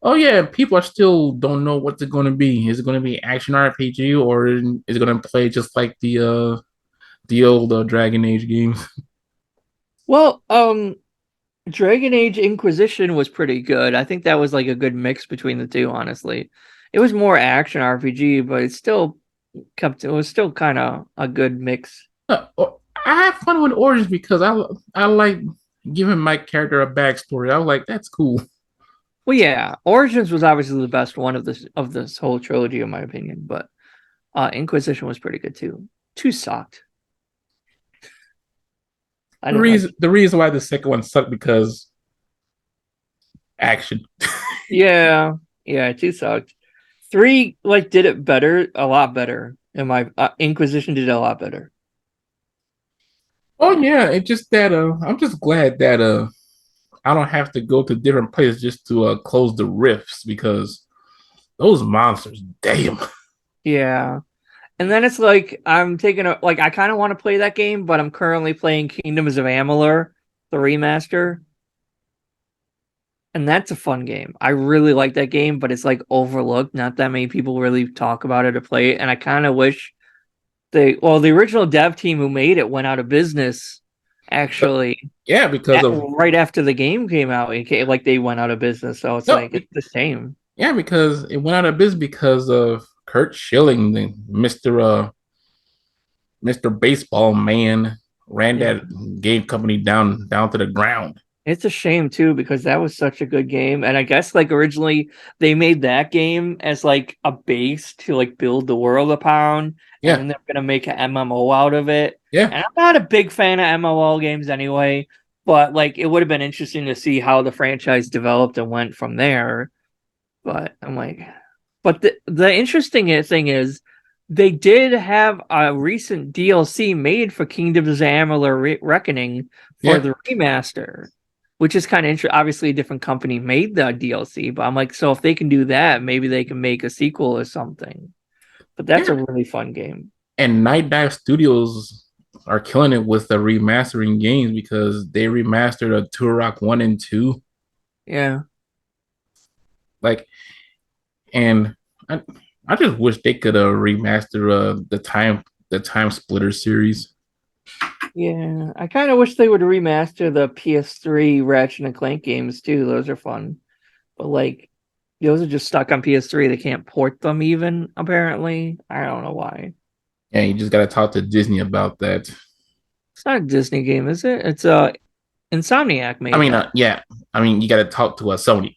Speaker 1: Oh yeah, people are still don't know what it's going to be. Is it going to be action RPG or is it going to play just like the old Dragon Age games?
Speaker 2: Well, Dragon Age Inquisition was pretty good. I think that was like a good mix between the two, honestly. It was more action RPG, but it was still kind of a good mix.
Speaker 1: I have fun with Origins because I like giving my character a backstory. I was like, that's cool.
Speaker 2: Well, yeah, Origins was obviously the best one of this whole trilogy, in my opinion. But Inquisition was pretty good too. Two sucked. I didn't like.
Speaker 1: The reason why the second one sucked because action.
Speaker 2: Yeah, yeah, two sucked. Three like did it better, a lot better. In my Inquisition did it a lot better.
Speaker 1: Oh yeah, it's just that I'm just glad that I don't have to go to different places just to close the rifts because those monsters, damn.
Speaker 2: Yeah, and then it's like I'm taking a like I kind of want to play that game, but I'm currently playing Kingdoms of Amalur, the remaster, and that's a fun game. I really like that game, but it's like overlooked. Not that many people really talk about it or play it, and I kind of wish the original dev team who made it went out of business. Actually,
Speaker 1: Yeah, because of
Speaker 2: right after the game came out, like they went out of business. So it's
Speaker 1: no,
Speaker 2: like it's the same.
Speaker 1: yeah, because it went out of business because of Kurt Schilling, the Mr. Baseball Man, ran
Speaker 2: Yeah.
Speaker 1: that game company down to the ground.
Speaker 2: It's a shame too because that was such a good game, and I guess like originally they made that game as like a base to like build the world upon, and
Speaker 1: Yeah,
Speaker 2: then they're gonna make an MMO out of it.
Speaker 1: yeah,
Speaker 2: And I'm not a big fan of MMO games anyway, but like it would have been interesting to see how the franchise developed and went from there. But I'm like, but the interesting thing is, they did have a recent DLC made for Kingdoms of Amalur Reckoning for
Speaker 1: yeah,
Speaker 2: the remaster, which is kind of interesting. Obviously, a different company made the DLC, but I'm like, so if they can do that, maybe they can make a sequel or something. But that's a
Speaker 1: yeah.
Speaker 2: really fun game.
Speaker 1: And Night Dive Studios are killing it with the remastering games because they remastered a Turok 1 and 2.
Speaker 2: Yeah,
Speaker 1: Like, and I, I just wish they could remaster the Time Splitter series.
Speaker 2: yeah. I kind of wish they would remaster the PS3 Ratchet and Clank games too. Those are fun, but like those are just stuck on PS3. They can't port them even, apparently. I don't know why.
Speaker 1: Yeah, you just gotta talk to Disney about that.
Speaker 2: It's not a Disney game, is it? It's Insomniac
Speaker 1: I
Speaker 2: made
Speaker 1: mean,
Speaker 2: that.
Speaker 1: yeah, I mean, you gotta talk to Sony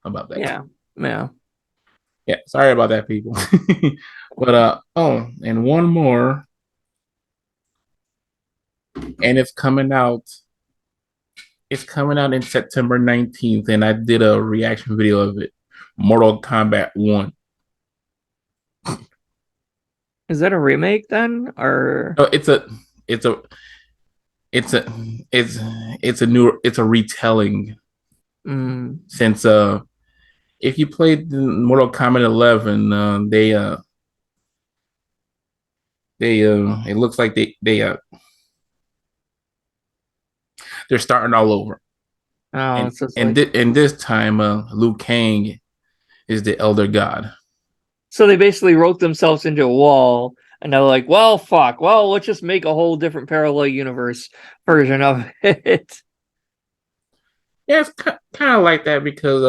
Speaker 1: about that.
Speaker 2: Yeah. Yeah.
Speaker 1: Yeah, sorry about that, people. But oh, and one more, and it's coming out. It's coming out in September 19th, and I did a reaction video of it. Mortal Kombat 1.
Speaker 2: Is that a remake then? Or
Speaker 1: Oh, it's a it's a it's it's a retelling
Speaker 2: mm,
Speaker 1: since if you played Mortal Kombat 11, they it looks like they're starting all over.
Speaker 2: oh,
Speaker 1: And
Speaker 2: it's just like
Speaker 1: and this time Liu Kang is the elder god.
Speaker 2: so they basically wrote themselves into a wall and they're like, well, fuck. Well, let's just make a whole different parallel universe version of it.
Speaker 1: Yeah, it's kind of like that because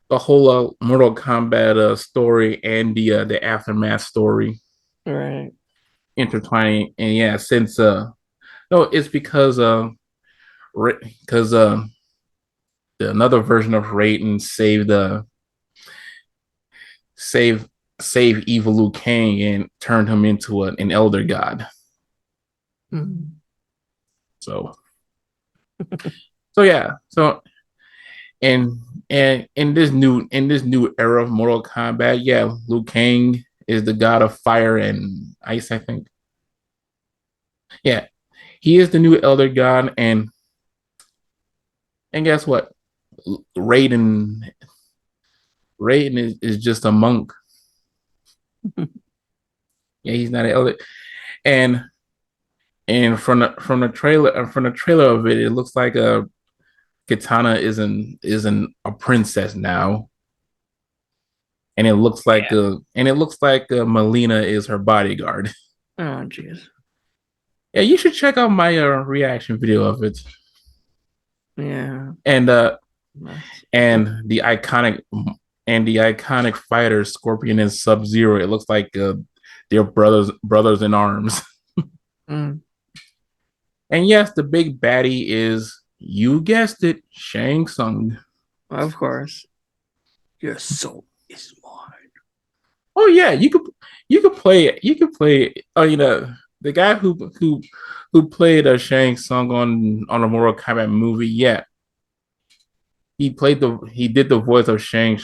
Speaker 1: the whole Mortal Kombat story and the aftermath story
Speaker 2: Right.
Speaker 1: intertwining. And yeah, since no, it's because another version of Raiden save save evil Liu Kang and turned him into an elder god.
Speaker 2: Mm.
Speaker 1: So so yeah, so and in this new era of Mortal Kombat, yeah, Liu Kang is the god of fire and ice, I think. Yeah, he is the new elder god, and guess what? Raiden Raiden is just a monk. Yeah, he's not an elder. And from the trailer of it, it looks like a Katana isn't a princess now,
Speaker 2: Yeah.
Speaker 1: and it looks like Melina is her bodyguard.
Speaker 2: Oh, jeez.
Speaker 1: Yeah, you should check out my reaction video of it,
Speaker 2: Yeah.
Speaker 1: and
Speaker 2: That's-
Speaker 1: and the iconic fighters Scorpion and Sub Zero. It looks like they're brothers in arms.
Speaker 2: mm,
Speaker 1: And yes, the big baddie is, you guessed it, Shang Tsung.
Speaker 2: of course. Your soul is mine.
Speaker 1: Oh yeah, you could play. Oh, you know, the guy who played a Shang Tsung on a Mortal Kombat movie. Yeah, he did the voice of Shang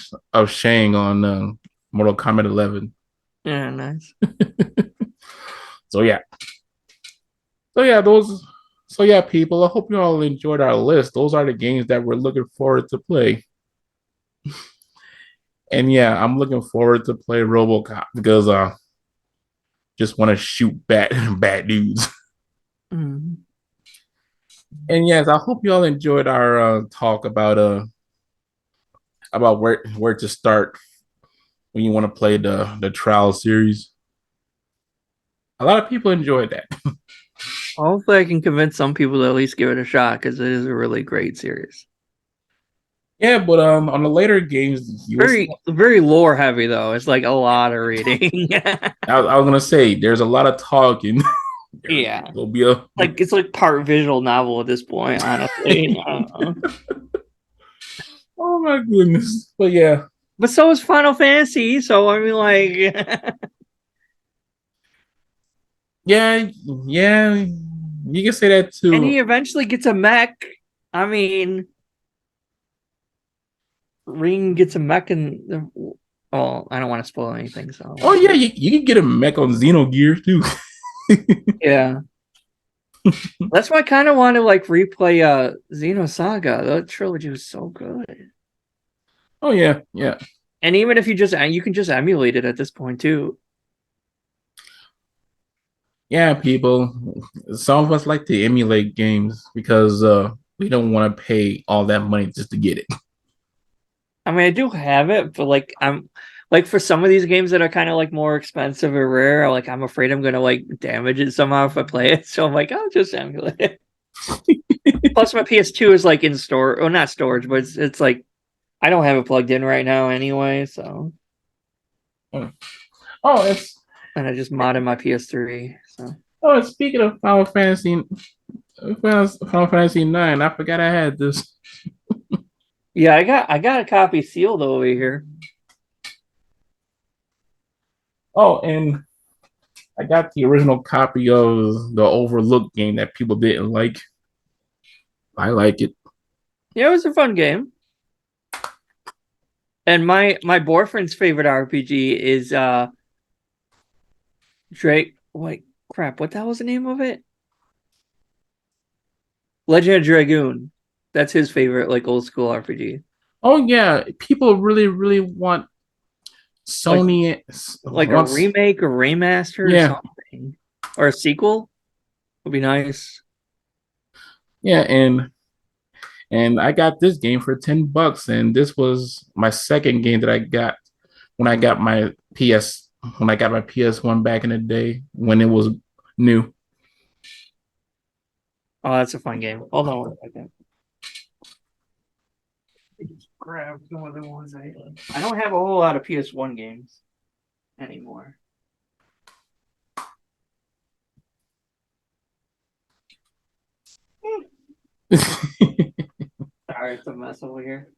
Speaker 1: on Mortal Kombat 11.
Speaker 2: Yeah, nice.
Speaker 1: So yeah, so yeah, those. So yeah, people. I hope you all enjoyed our list. Those are the games that we're looking forward to play. And yeah, I'm looking forward to play RoboCop because just want to shoot bad bad dudes.
Speaker 2: Mm.
Speaker 1: And yes, I hope you all enjoyed our talk about where to start when you want to play the trial series. A lot of people enjoyed that.
Speaker 2: Hopefully, I can convince some people to at least give it a shot because it is a really great series.
Speaker 1: Yeah, but on the later games, you will see.
Speaker 2: Very, very lore heavy though. It's like a lot of reading.
Speaker 1: I was gonna say there's a lot of talking.
Speaker 2: Yeah,
Speaker 1: There'll be a
Speaker 2: like it's like part visual novel at this point. Honestly, I don't know.
Speaker 1: oh my goodness. But yeah,
Speaker 2: But so is Final Fantasy. So I mean, like,
Speaker 1: yeah, yeah. You can say that
Speaker 2: and
Speaker 1: too.
Speaker 2: he eventually gets a mech. I mean, Ring gets a mech, and well, I don't want to spoil anything. So
Speaker 1: Oh yeah, you can get a mech on Xenogears too.
Speaker 2: yeah, that's why I kind of want to like replay Xenosaga. That trilogy was so good.
Speaker 1: Oh yeah, yeah,
Speaker 2: And even if you can just emulate it at this point too.
Speaker 1: yeah. People, some of us like to emulate games because we don't want to pay all that money just to get it.
Speaker 2: I mean, I do have it, but like I'm like for some of these games that are kind of like more expensive or rare, like I'm afraid I'm gonna like damage it somehow if I play it. So I'm like, I'll just emulate it. Plus, my PS2 is like in store, or not storage, but it's like I don't have it plugged in right now anyway. So
Speaker 1: Oh, it's
Speaker 2: and I just modded my PS3. So
Speaker 1: oh. Speaking of Final Fantasy 9, I forgot I had this.
Speaker 2: yeah, I got a copy sealed over here.
Speaker 1: Oh, and I got the original copy of the Overlooked game that people didn't like. I like it.
Speaker 2: Yeah, it was a fun game. And my boyfriend's favorite RPG is Drake. Wait, crap! What the hell was the name of it? Legend of Dragoon. That's his favorite, like old school RPG.
Speaker 1: Oh yeah, people really, really want
Speaker 2: Like
Speaker 1: Sony
Speaker 2: like a
Speaker 1: wants.
Speaker 2: remake or remaster or
Speaker 1: Yeah,
Speaker 2: something. Or a sequel would be nice.
Speaker 1: yeah, and I got this game for $10, and this was my second game that I got when I got my PS when I got my PS1 back in the day when it was new.
Speaker 2: Oh, that's a fun game. Hold on one second. Grab some of the ones I don't have a whole lot of PS1 games anymore. Sorry, it's a mess over here.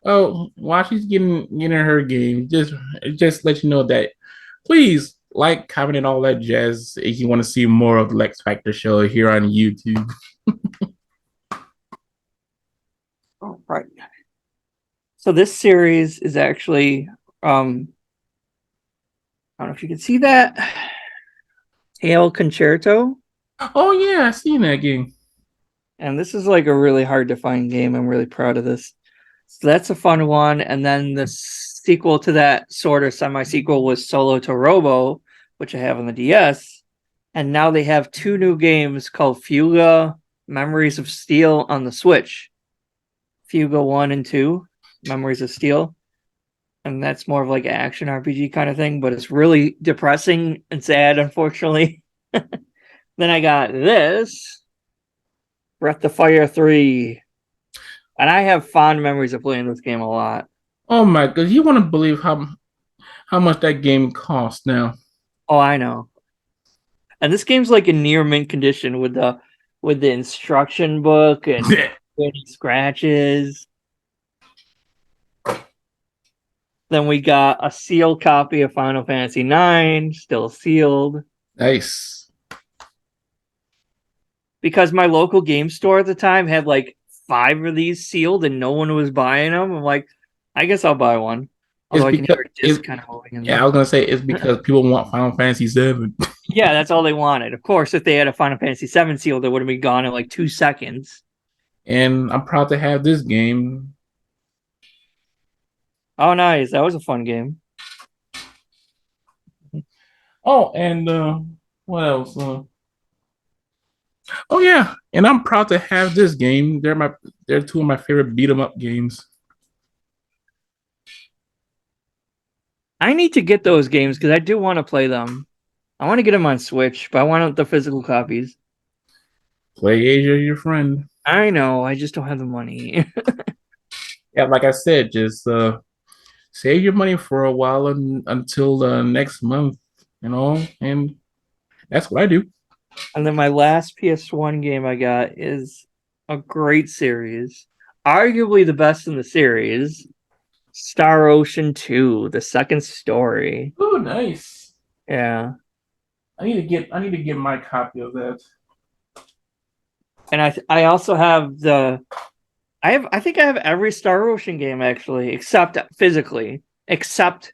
Speaker 1: Oh, while she's getting her game, just let you know that please like, comment, and all that jazz if you want to see more of the Lex Factor show here on YouTube.
Speaker 2: Oh, right. So this series is actually I don't know if you can see that. Hail Concerto.
Speaker 1: Oh yeah, I seen that game.
Speaker 2: And this is like a really hard to find game. I'm really proud of this. So that's a fun one. And then the sequel to that sort of semi sequel was Solo to Robo, which I have on the DS. And now they have two new games called Fuga Memories of Steel on the Switch. Fuga 1 and 2, Memories of Steel. And that's more of like an action RPG kind of thing, but it's really depressing and sad, unfortunately. Then I got this Breath of Fire 3. And I have fond memories of playing this game a lot.
Speaker 1: Oh my god, you want to believe how much that game costs now?
Speaker 2: Oh, I know. And this game's like in near mint condition with the instruction book and any scratches. Then we got a sealed copy of Final Fantasy IX, still sealed.
Speaker 1: Nice.
Speaker 2: Because my local game store at the time had like 5 of these sealed and no one was buying them. I'm like, I guess I'll buy one.
Speaker 1: It's
Speaker 2: Although I can
Speaker 1: because
Speaker 2: hear a disc kind of moving in
Speaker 1: yeah, I was
Speaker 2: there.
Speaker 1: gonna say it's because people want Final Fantasy 7.
Speaker 2: Yeah, that's all they wanted. Of course, if they had a Final Fantasy VII sealed, it would have been gone in like 2 seconds.
Speaker 1: And I'm proud to have this game.
Speaker 2: Oh, nice. That was a fun game.
Speaker 1: Oh, and what else? Oh yeah, and I'm proud to have this game. They're two of my favorite beat 'em up games.
Speaker 2: I need to get those games because I do want to play them. I want to get them on Switch, but I want the physical copies.
Speaker 1: Play Asia, your friend.
Speaker 2: I know, I just don't have the money.
Speaker 1: Yeah, like I said, just save your money for a while until next month, and that's what I do.
Speaker 2: And then my last PS1 game I got is a great series, arguably the best in the series, Star Ocean 2, the second story.
Speaker 1: Oh, nice.
Speaker 2: Yeah.
Speaker 1: I need to get my copy of that.
Speaker 2: And I also have I think I have every Star Ocean game actually, except physically, except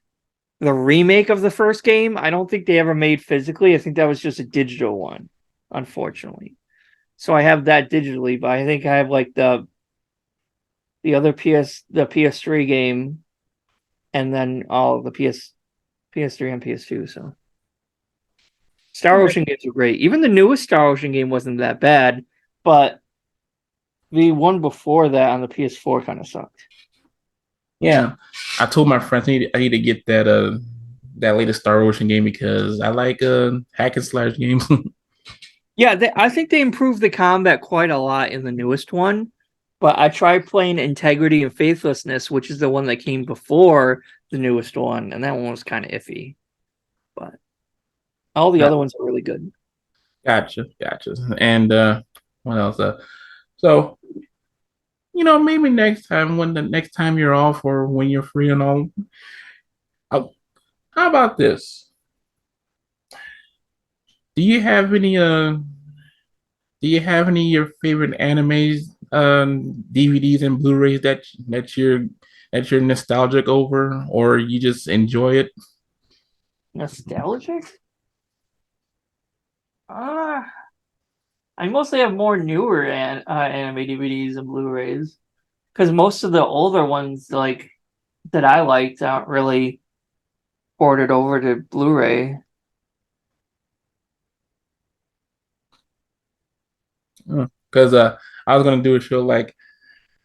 Speaker 2: the remake of the first game. I don't think they ever made physically. I think that was just a digital one, unfortunately. So I have that digitally, but I think I have like the other the PS3 game, and then all the PS3 and PS2. So Star
Speaker 1: Okay.
Speaker 2: Ocean games are great. Even the newest Star Ocean game wasn't that bad, but the one before that on the PS4 kind of sucked.
Speaker 1: Yeah, I told my friends I need to get that latest Star Ocean game because I like hack and slash games.
Speaker 2: Yeah, I think they improved the combat quite a lot in the newest one. But I tried playing Integrity and Faithlessness, which is the one that came before the newest one, and that one was kind of iffy. But all the
Speaker 1: Got-
Speaker 2: other ones are really good.
Speaker 1: gotcha. And what else? So maybe next time when the next time you're off or when you're free and all, how about this? Do you have any do you have any of your favorite animes, DVDs and Blu-rays that you're nostalgic over, or you just enjoy it?
Speaker 2: Nostalgic? Uh, I mostly have more newer anime DVDs and Blu-rays because most of the older ones, like that I liked, aren't really ported over to Blu-ray.
Speaker 1: Because I was gonna do a show like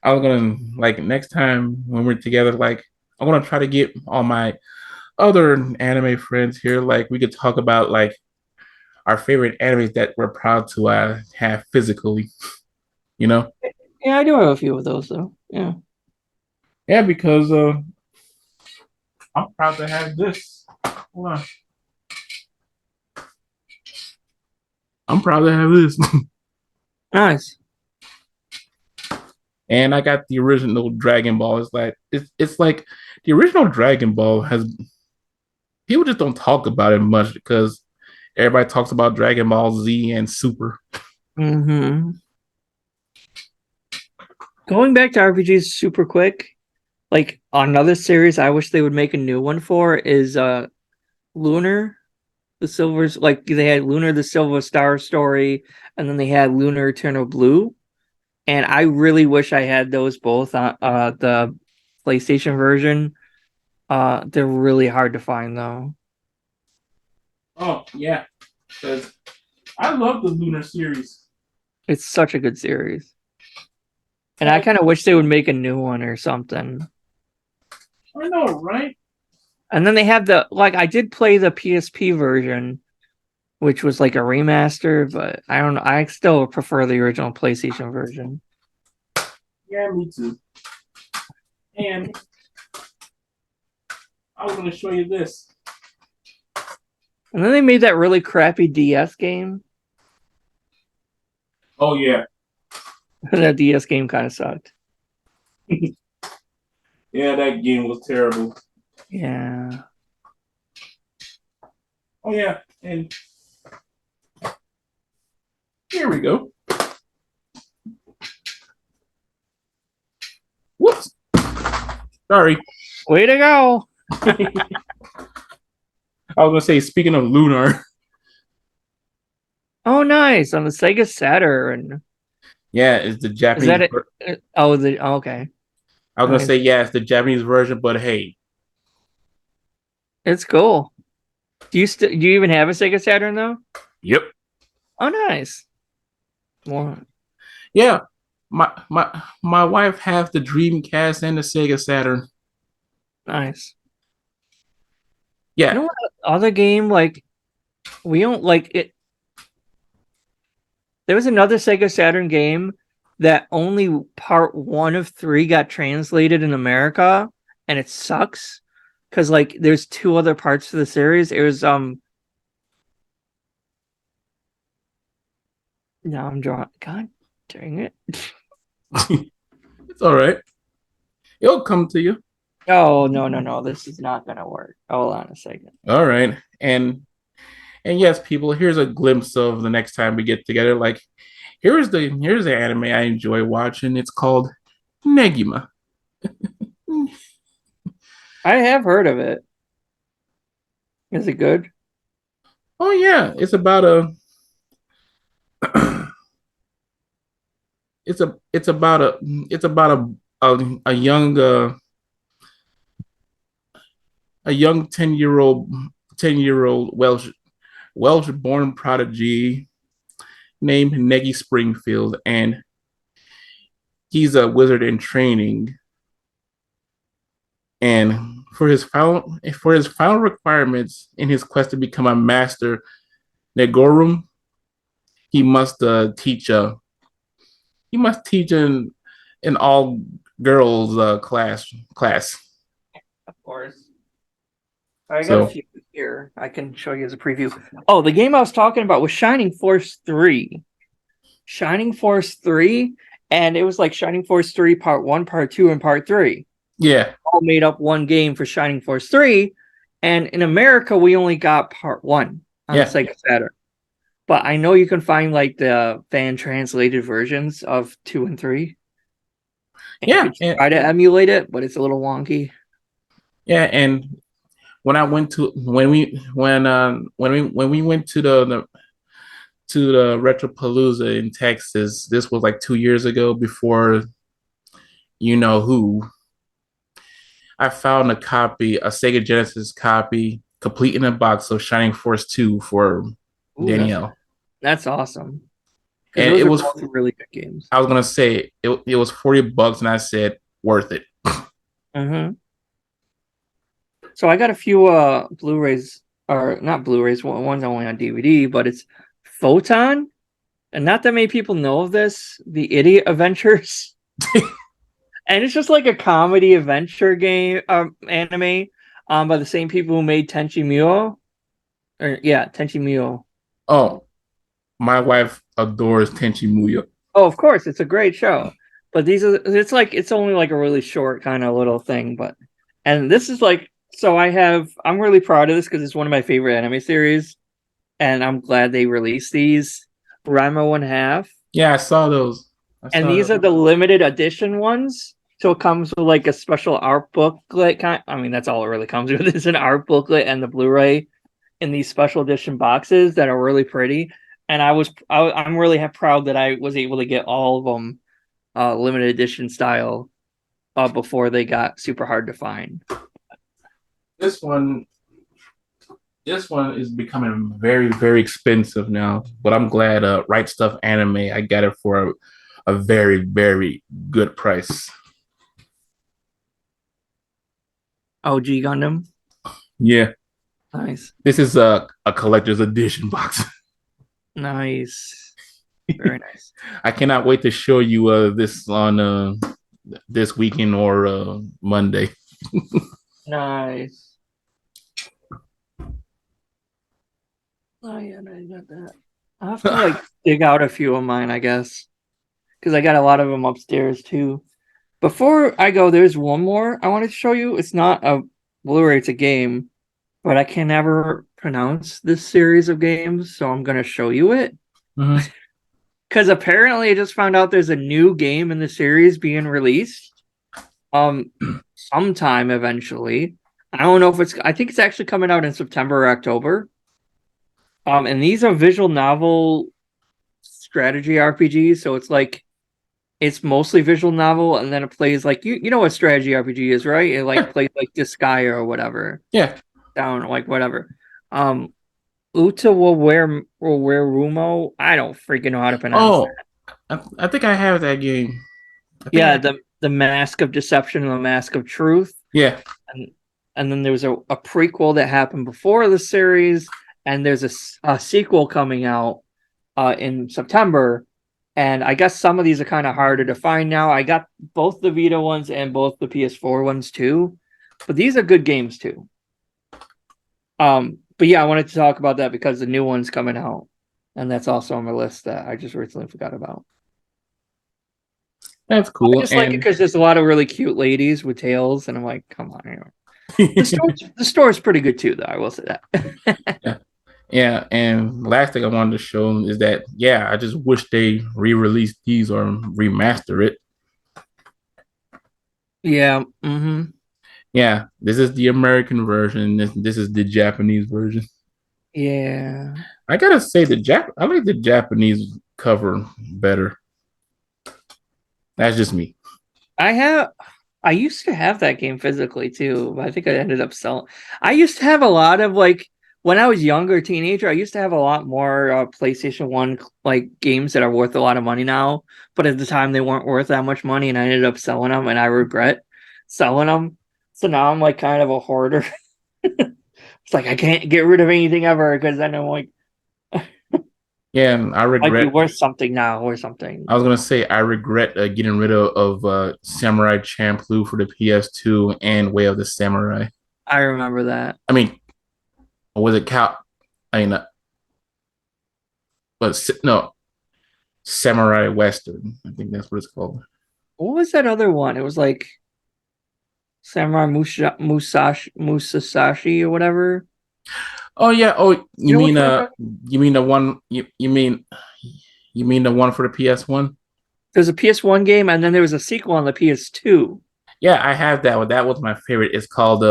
Speaker 1: I was gonna like next time when we're together, like I'm gonna try to get all my other anime friends here. Like we could talk about like our favorite animes that we're proud to have physically. You know?
Speaker 2: Yeah, I do have a few of those though. Yeah,
Speaker 1: Yeah, because I'm proud to have this. Hold on. I'm proud to have this.
Speaker 2: nice.
Speaker 1: And I got the original Dragon Ball. It's like the original Dragon Ball has people just don't talk about it much because everybody talks about Dragon Ball Z and Super.
Speaker 2: Hmm. Going back to RPGs super quick, like another series I wish they would make a new one for is Lunar the Silver's like they had Lunar the Silver Star story, and then they had Lunar Eternal Blue. And I really wish I had those both on the PlayStation version. They're really hard to find though.
Speaker 1: Oh yeah, because I love the Lunar series.
Speaker 2: It's such a good series. And I
Speaker 1: Like
Speaker 2: kind of wish they would make a new one or something.
Speaker 1: I know, right?
Speaker 2: And then they have the like I did play the PSP version, which was like a remaster, but I don't know. I still prefer the original PlayStation version.
Speaker 1: Yeah, me too. And I was gonna show you this.
Speaker 2: And then they made that really crappy DS game.
Speaker 1: Oh yeah,
Speaker 2: And that DS game kind of sucked.
Speaker 1: yeah, that game was terrible.
Speaker 2: Yeah.
Speaker 1: Oh yeah, and here we go. Whoops, sorry.
Speaker 2: Way to go.
Speaker 1: I was gonna say, speaking of Lunar,
Speaker 2: Oh, nice. On the Sega Saturn.
Speaker 1: yeah, it's the
Speaker 2: Is that
Speaker 1: Japanese.
Speaker 2: it? Oh, okay.
Speaker 1: I was gonna
Speaker 2: Nice.
Speaker 1: say, yeah, it's the Japanese version, but hey,
Speaker 2: It's cool. do you even have a Sega Saturn though?
Speaker 1: Yep.
Speaker 2: Oh, nice. Well,
Speaker 1: Yeah. My wife has the Dreamcast and the Sega Saturn.
Speaker 2: nice. You
Speaker 1: Yeah.
Speaker 2: know what other game like we don't like it? There was another Sega Saturn game that only part one of three got translated in America, and it sucks because like there's two other parts to the series. It was no, I'm drawing. God dang it!
Speaker 1: It's all right. It'll come to you.
Speaker 2: Oh no! This is not gonna work. Hold on a second.
Speaker 1: All right. And yes, people, here's a glimpse of the next time we get together. Like, here's the anime I enjoy watching. It's called Negima.
Speaker 2: I have heard of it. Is it good?
Speaker 1: Oh yeah, it's about a it's about a young a young 10-year old Welsh born prodigy named Negi Springfield, and he's a wizard in training. And for his final requirements in his quest to become a master Negorum, he must teach an all girls class.
Speaker 2: Of course. I got a
Speaker 1: So
Speaker 2: few here. I can show you as a preview. Oh, the game I was talking about was Shining Force 3. Shining Force 3, and it was like Shining Force 3 Part 1, Part 2, and Part 3.
Speaker 1: yeah,
Speaker 2: All made up one game for Shining Force 3. And in America, we only got Part 1 on the
Speaker 1: yeah,
Speaker 2: Sega Saturn. But I know you can find like the fan translated versions of 2 and 3. And you
Speaker 1: yeah,
Speaker 2: could try to emulate it, but it's a little wonky.
Speaker 1: yeah. And when I went to when we went to the Retropalooza in Texas, this was like 2 years ago before you know who. I found a Sega Genesis copy, complete in a box of Shining Force 2 for
Speaker 2: Ooh,
Speaker 1: Danielle.
Speaker 2: that's awesome. Because
Speaker 1: And
Speaker 2: those
Speaker 1: it
Speaker 2: are
Speaker 1: was,
Speaker 2: both really good games.
Speaker 1: I was gonna say it was $40, and I said worth it.
Speaker 2: Mm-hmm. So I got a few Blu-rays, or not Blu-rays, one's only on DVD, but it's Photon. And not that many people know of this, the Idiot Adventures. And it's just like a comedy adventure game anime by the same people who made Tenchi Muyo. Or yeah, Tenchi Muyo.
Speaker 1: Oh, my wife adores Tenchi Muyo.
Speaker 2: Oh, of course, it's a great show. But it's only like a really short kind of little thing, but and this is like so I'm really proud of this because it's one of my favorite anime series, and I'm glad they released these. Ramo and Half.
Speaker 1: Yeah, I saw those. I
Speaker 2: And
Speaker 1: saw
Speaker 2: these are
Speaker 1: those.
Speaker 2: the limited edition ones. So it comes with like a special art booklet kind. I mean, that's all it really comes with is an art booklet and the Blu-ray in these special edition boxes that are really pretty. And I'm really proud that I was able to get all of them limited edition style before they got super hard to find.
Speaker 1: This one, this one is becoming very, very expensive now. But I'm glad, Right Stuff Anime, I got it for a very, very good price.
Speaker 2: OG Gundam,
Speaker 1: Yeah,
Speaker 2: nice,
Speaker 1: this is a collector's edition box.
Speaker 2: nice, very nice.
Speaker 1: I cannot wait to show you this on this weekend or Monday.
Speaker 2: Nice. Oh yeah, I got that. I'll have to like dig out a few of mine, I guess, because I got a lot of them upstairs too. Before I go, there's one more I wanted to show you. It's not a Blu-ray, it's a game, but I can never pronounce this series of games, so I'm gonna show you it.
Speaker 1: Mhm.
Speaker 2: Because apparently I just found out there's a new game in the series being released. Sometime eventually. I don't know if I think it's actually coming out in September or October. And these are visual novel strategy RPGs, so it's mostly visual novel, and then it plays like you know what strategy RPG is, right? It like
Speaker 1: Yeah,
Speaker 2: plays like Disgaea or whatever.
Speaker 1: yeah.
Speaker 2: Down like whatever. Um, Uta will wear Rumo. I don't freaking know how to pronounce
Speaker 1: Oh,
Speaker 2: that.
Speaker 1: I think I have that game. I think
Speaker 2: Yeah,
Speaker 1: I
Speaker 2: the Mask of Deception and the Mask of Truth.
Speaker 1: yeah.
Speaker 2: and and then there was a prequel that happened before the series, and there's a sequel coming out in September. And I guess some of these are kind of harder to find now. I got both the Vita ones and both the PS4 ones too, but these are good games too. But yeah, I wanted to talk about that because the new one's coming out, and that's also on my list that I just recently forgot about.
Speaker 1: That's
Speaker 2: I
Speaker 1: cool.
Speaker 2: just like it
Speaker 1: And
Speaker 2: because there's a lot of really cute ladies with tails, and I'm like, come on, the store's pretty good too, though. I will say that.
Speaker 1: yeah, yeah. And last thing I wanted to show is that yeah, I just wish they re-release these or remaster it.
Speaker 2: Yeah. Mm-hmm.
Speaker 1: Yeah, this is the American version. This is the Japanese version.
Speaker 2: Yeah.
Speaker 1: I gotta say I like the Japanese cover better. That's just me.
Speaker 2: I have I used to have that game physically too, but I think I ended up selling. I used to have a lot of like when I was younger, teenager, I used to have a lot more PlayStation 1 like games that are worth a lot of money now, but at the time they weren't worth that much money and I ended up selling them and I regret selling them. So now I'm like kind of a hoarder. It's like I can't get rid of anything ever because then I'm like
Speaker 1: Yeah, and I
Speaker 2: might be
Speaker 1: regret.
Speaker 2: worth something now or something.
Speaker 1: I was gonna say I regret getting rid of Samurai Champloo for the PS2 and Way of the Samurai.
Speaker 2: I remember that.
Speaker 1: I mean, was it Cal? I mean, but no, Samurai Western. I think that's what it's called.
Speaker 2: What was that other one? It was like Samurai Musashi or whatever.
Speaker 1: Oh yeah. Oh,
Speaker 2: You know which one I'm talking?
Speaker 1: you mean the one you mean the one for the PS1?
Speaker 2: There's a PS1 game, and then there was a sequel on the PS2.
Speaker 1: Yeah, I have that one. That was my favorite. It's called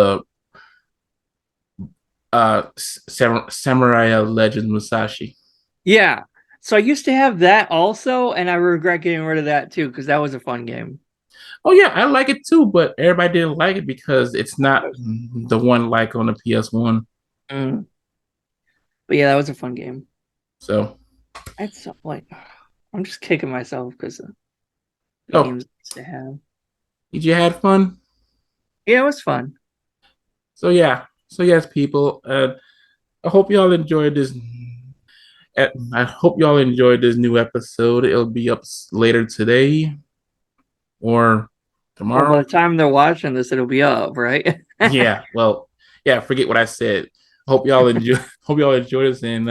Speaker 1: Samurai Legends Musashi.
Speaker 2: Yeah. So I used to have that also, and I regret getting rid of that too because that was a fun game.
Speaker 1: Oh yeah, I like it too, but everybody didn't like it because it's not the one like on the PS1.
Speaker 2: Mm. But yeah, that was a fun game.
Speaker 1: So,
Speaker 2: It's so, like I'm just kicking myself because of
Speaker 1: oh,
Speaker 2: games I used to have.
Speaker 1: did you had fun?
Speaker 2: Yeah, it was fun.
Speaker 1: So yeah, so yes, people. I hope y'all enjoyed this. I hope y'all enjoyed this new episode. It'll be up later today or
Speaker 2: Well, by
Speaker 1: tomorrow.
Speaker 2: the time they're watching this, it'll be up, right?
Speaker 1: Yeah, well, yeah. Forget what I said. Hope y'all enjoy. Hope y'all enjoy this, and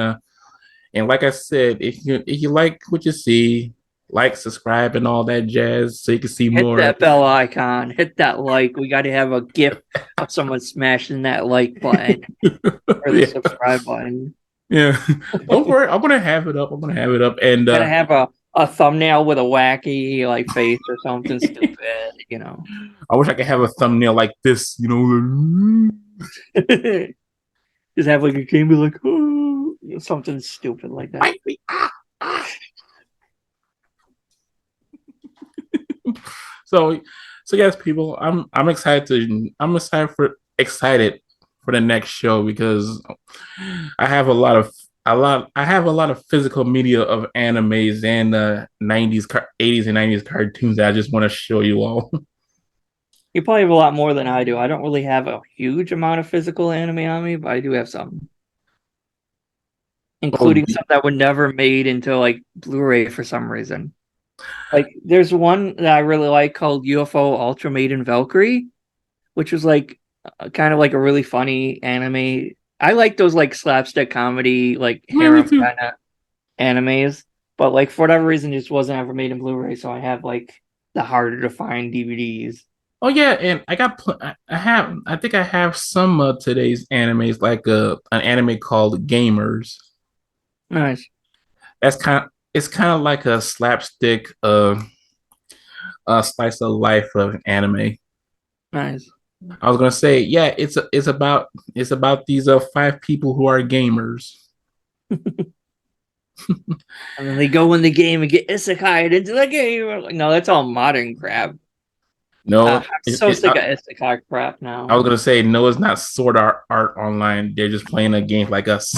Speaker 1: like I said, if you like what you see, like, subscribe, and all that jazz, so you can see
Speaker 2: Hit
Speaker 1: more
Speaker 2: that
Speaker 1: episodes.
Speaker 2: bell icon. Hit that like. We got to have a gif of someone smashing that like button or the
Speaker 1: Yeah,
Speaker 2: subscribe button.
Speaker 1: yeah. Don't worry, I'm gonna have it up. I'm gonna have it up, and
Speaker 2: Gotta have a thumbnail with a wacky like face or something stupid.
Speaker 1: I wish I could have a thumbnail like this.
Speaker 2: Just have like a game be like, oh, something stupid like that.
Speaker 1: Bite me. Ah, ah. So, so yes, people, I'm excited for the next show because I have I have a lot of physical media of animes and 80s and 90s cartoons that I just want to show you all.
Speaker 2: You probably have a lot more than I do. I don't really have a huge amount of physical anime on me, but I do have some,
Speaker 1: Oh,
Speaker 2: including some that were never made into like Blu-ray for some reason. Like there's one that I really like called UFO Ultra Maiden Valkyrie, which was like kind of like a really funny anime. I like those like slapstick comedy, like
Speaker 1: man, me
Speaker 2: harem
Speaker 1: too.
Speaker 2: kind of animes, but like for whatever reason, it just wasn't ever made in Blu-ray. So I have like the harder to find DVDs.
Speaker 1: Oh yeah, and I think I have some of today's animes like an anime called Gamers.
Speaker 2: Nice,
Speaker 1: That's it's kind of like a slapstick slice of life of anime.
Speaker 2: nice.
Speaker 1: I was gonna say, yeah, it's about these five people who are gamers.
Speaker 2: And then they go in the game and get isekai'd into the game. Like, no, that's all modern crap.
Speaker 1: No,
Speaker 2: I'm so sick of Isekai crap
Speaker 1: I
Speaker 2: now.
Speaker 1: was gonna say no. It's not Sword Art Online. They're just playing a game like us.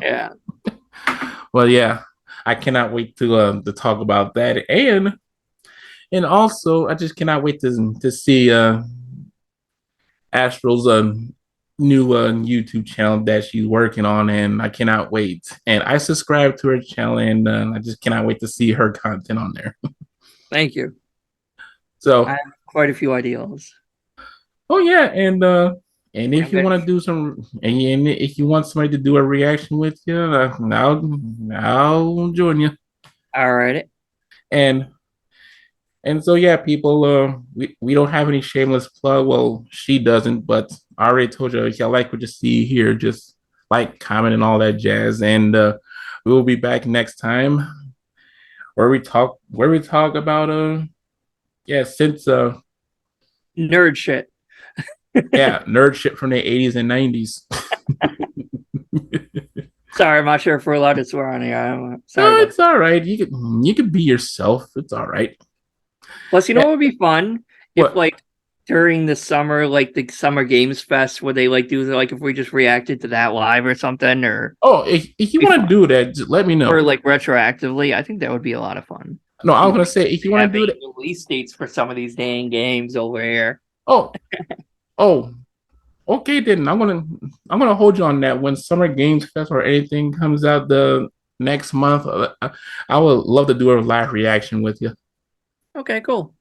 Speaker 2: Yeah.
Speaker 1: Well, yeah, I cannot wait to talk about that, and also I just cannot wait to see Astral's new YouTube channel that she's working on, and I cannot wait. And I subscribe to her channel, and I just cannot wait to see her content on there.
Speaker 2: Thank you. I
Speaker 1: So,
Speaker 2: have quite a few ideals.
Speaker 1: oh yeah, and
Speaker 2: I'm
Speaker 1: if you
Speaker 2: gonna.
Speaker 1: want to do some, and if you want somebody to do a reaction with you, I'll join you.
Speaker 2: All right.
Speaker 1: And And so yeah, people, we don't have any shameless plug. Well, she doesn't, but I already told you, if y'all like what you see here, just like, comment, and all that jazz. And we will be back next time where we talk about yeah, since
Speaker 2: Nerd shit.
Speaker 1: yeah, nerd shit from the 80s and 90s.
Speaker 2: Sorry, I'm not sure if we're allowed to swear on here. Sorry
Speaker 1: No,
Speaker 2: about
Speaker 1: it's
Speaker 2: that.
Speaker 1: all right. You could be yourself. It's all right.
Speaker 2: Plus, you know
Speaker 1: Yeah.
Speaker 2: what would be fun if
Speaker 1: What?
Speaker 2: like during the summer, like the Summer Games Fest, where they like do like if we just reacted to that live or something, or
Speaker 1: Oh, if you
Speaker 2: be
Speaker 1: want to
Speaker 2: fun,
Speaker 1: do that, just let me
Speaker 2: or
Speaker 1: know.
Speaker 2: like retroactively. I think that would be a lot of fun.
Speaker 1: No, I was
Speaker 2: You
Speaker 1: gonna say if you want to do
Speaker 2: having
Speaker 1: that.
Speaker 2: release dates for some of these dang games over here.
Speaker 1: Oh, oh, okay, then I'm gonna hold you on that. When Summer Games Fest or anything comes out the next month, I would love to do a live reaction with you.
Speaker 2: Okay, cool.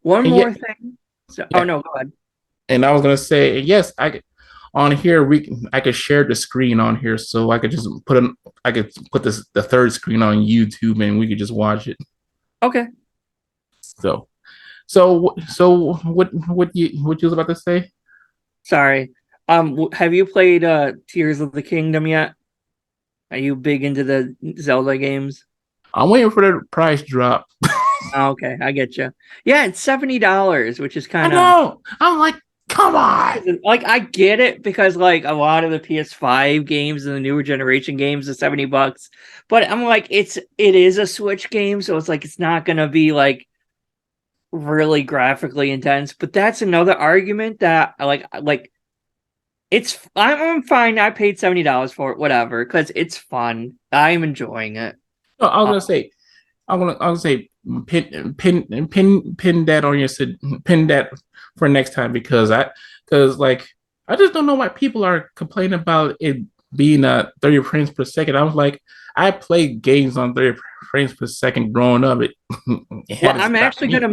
Speaker 2: One
Speaker 1: And yeah,
Speaker 2: more thing. So, oh
Speaker 1: yeah.
Speaker 2: no, go ahead.
Speaker 1: And I was gonna say yes, on here I could share the screen on here, so I could put the third screen on YouTube, and we could just watch it.
Speaker 2: Okay,
Speaker 1: So so what you was about to say?
Speaker 2: sorry. Have you played Tears of the Kingdom yet? Are you big into the Zelda games?
Speaker 1: I'm waiting for the price drop.
Speaker 2: Oh, okay, I get you. Yeah, it's $70, which is
Speaker 1: I
Speaker 2: kind of
Speaker 1: know. I'm like, come on.
Speaker 2: like I get it because like a lot of the PS5 games and the newer generation games are $70, but I'm like it is a Switch game, so it's like it's not gonna be like really graphically intense. But that's another argument that like I'm fine. I paid $70 for it, whatever, because it's fun. I'm enjoying it.
Speaker 1: No, I was
Speaker 2: Uh,
Speaker 1: gonna say I was gonna say pin that on your pin that for next time because like I just don't know why people are complaining about it being 30 frames per second. I was like, I played games on 30 frames per second growing up. It
Speaker 2: Well,
Speaker 1: had to stop me.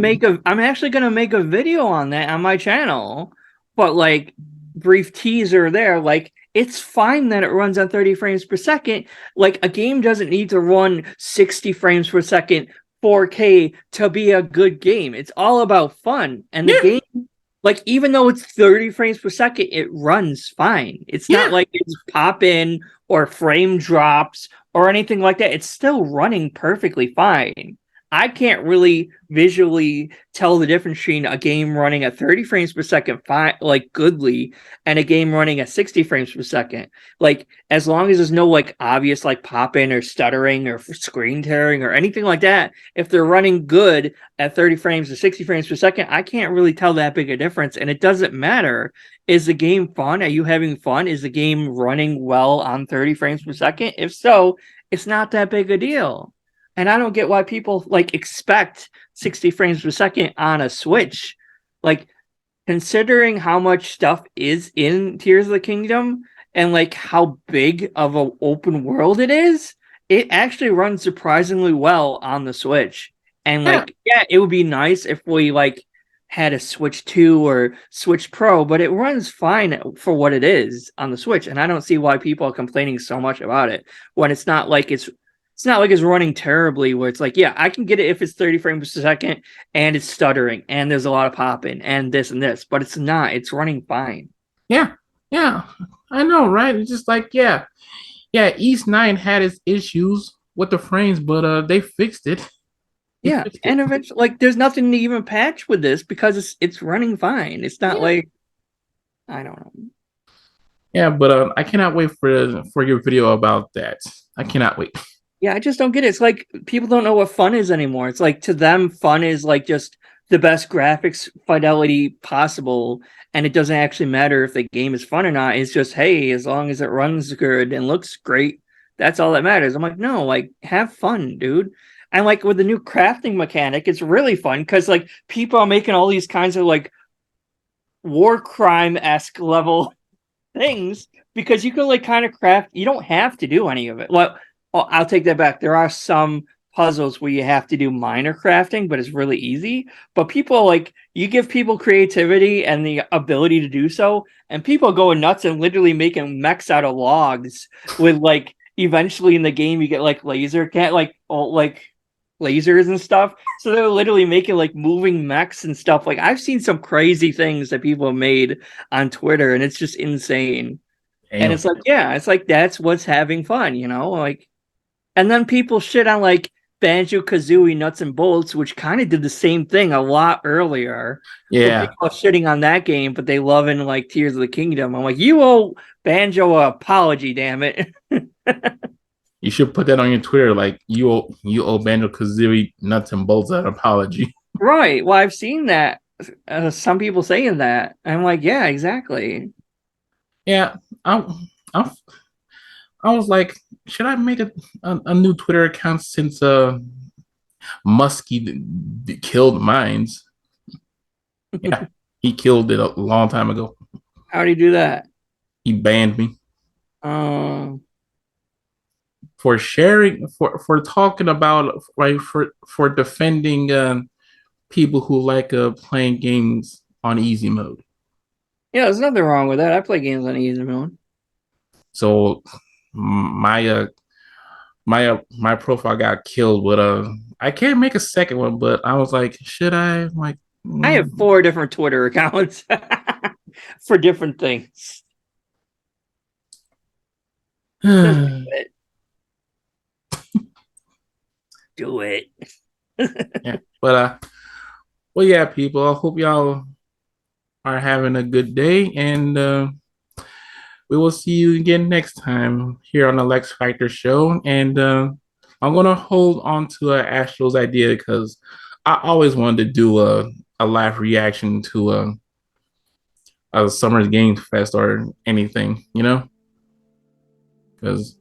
Speaker 2: I'm actually gonna make a video on that on my channel. But like brief teaser there, like it's fine that it runs on 30 frames per second. Like a game doesn't need to run 60 frames per second 4K to be a good game. It's all about fun. And the
Speaker 1: Yeah,
Speaker 2: game, like even though it's 30 frames per second, it runs fine. It's not
Speaker 1: yeah,
Speaker 2: like it's pop in or frame drops or anything like that. It's still running perfectly fine. I can't really visually tell the difference between a game running at 30 frames per second, like goodly, and a game running at 60 frames per second. Like, as long as there's no like obvious like pop in or stuttering or screen tearing or anything like that, if they're running good at 30 frames or 60 frames per second, I can't really tell that big a difference. And it doesn't matter. Is the game fun? Are you having fun? Is the game running well on 30 frames per second? If so, it's not that big a deal. And I don't get why people like expect 60 frames per second on a Switch. Like, considering how much stuff is in Tears of the Kingdom and like how big of an open world it actually runs surprisingly well on the Switch. And
Speaker 1: yeah.
Speaker 2: like, yeah, it would be nice if we like had a Switch 2 or Switch Pro, but it runs fine for what it is on the Switch. And I don't see why people are complaining so much about it when it's not like it's running terribly where it's like, yeah, I can get it if it's 30 frames per second and it's stuttering and there's a lot of popping and this, but it's not. It's running fine.
Speaker 1: Yeah, yeah, I know, right? It's just like, yeah. East Nine had its issues with the frames, but they fixed it. They
Speaker 2: Yeah,
Speaker 1: fixed it.
Speaker 2: and eventually, like, there's nothing to even patch with this because it's running fine. It's not
Speaker 1: Yeah,
Speaker 2: like I don't know.
Speaker 1: yeah, but I cannot wait for your video about that. I cannot wait.
Speaker 2: Yeah, I just don't get it. It's like people don't know what fun is anymore. It's like to them, fun is like just the best graphics fidelity possible, and it doesn't actually matter if the game is fun or not. It's just, hey, as long as it runs good and looks great, that's all that matters. I'm like, no, like have fun, dude. And like with the new crafting mechanic, it's really fun because like people are making all these kinds of like war crime esque level things because you can like kind of craft. You don't have to do any of it. Well, I'll take that back. There are some puzzles where you have to do minor crafting, but it's really easy. But people like you give people creativity and the ability to do so, and people go nuts and literally making mechs out of logs with like eventually in the game you get like laser can't like lasers and stuff. So they're literally making like moving mechs and stuff. Like I've seen some crazy things that people have made on Twitter, and it's just insane. And
Speaker 1: Damn.
Speaker 2: it's like, yeah, it's like that's what's having fun, you know? Like, and then people shit on like Banjo Kazooie Nuts and Bolts, which kind of did the same thing a lot earlier. But
Speaker 1: Yeah.
Speaker 2: people are shitting on that game, but they love in like Tears of the Kingdom. I'm like, you owe Banjo a apology, damn it.
Speaker 1: You should put that on your Twitter, like you owe Banjo Kazooie nuts and bolts an apology.
Speaker 2: Right. Well, I've seen that. Some people saying that. I'm like, yeah, exactly.
Speaker 1: Yeah, I, I, I was like, should I make a new Twitter account since Muskie killed mines? Yeah, he killed it a long time ago.
Speaker 2: How do you do that?
Speaker 1: He banned me
Speaker 2: Um,
Speaker 1: for sharing for talking about right for defending people who like playing games on easy mode.
Speaker 2: yeah, there's nothing wrong with that. I play games on easy mode.
Speaker 1: So my my profile got killed with a. I can't make a second one, but I was like, should I? Like,
Speaker 2: I have 4 different Twitter accounts for different things. Just do it. Do it.
Speaker 1: yeah, but well, yeah, people. I hope y'all are having a good day, and we will see you again next time here on the Lex Factor Show. And I'm gonna hold on to Astral's idea because I always wanted to do a live reaction to a Summer Games Fest or anything, you know, because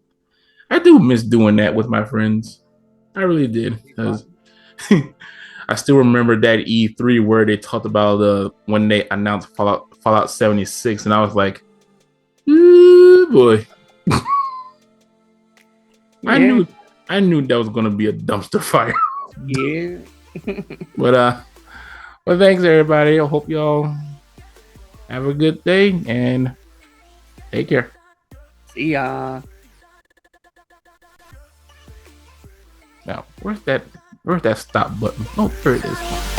Speaker 1: I do miss doing that with my friends. I really did because I still remember that E3 where they talked about when they announced Fallout 76, and I was like, ooh, boy. I
Speaker 2: Yeah.
Speaker 1: knew I knew that was gonna be a dumpster fire.
Speaker 2: Yeah.
Speaker 1: But well, thanks everybody. I hope y'all have a good day and take care.
Speaker 2: See ya.
Speaker 1: Now, where's that stop button? Oh, there it is.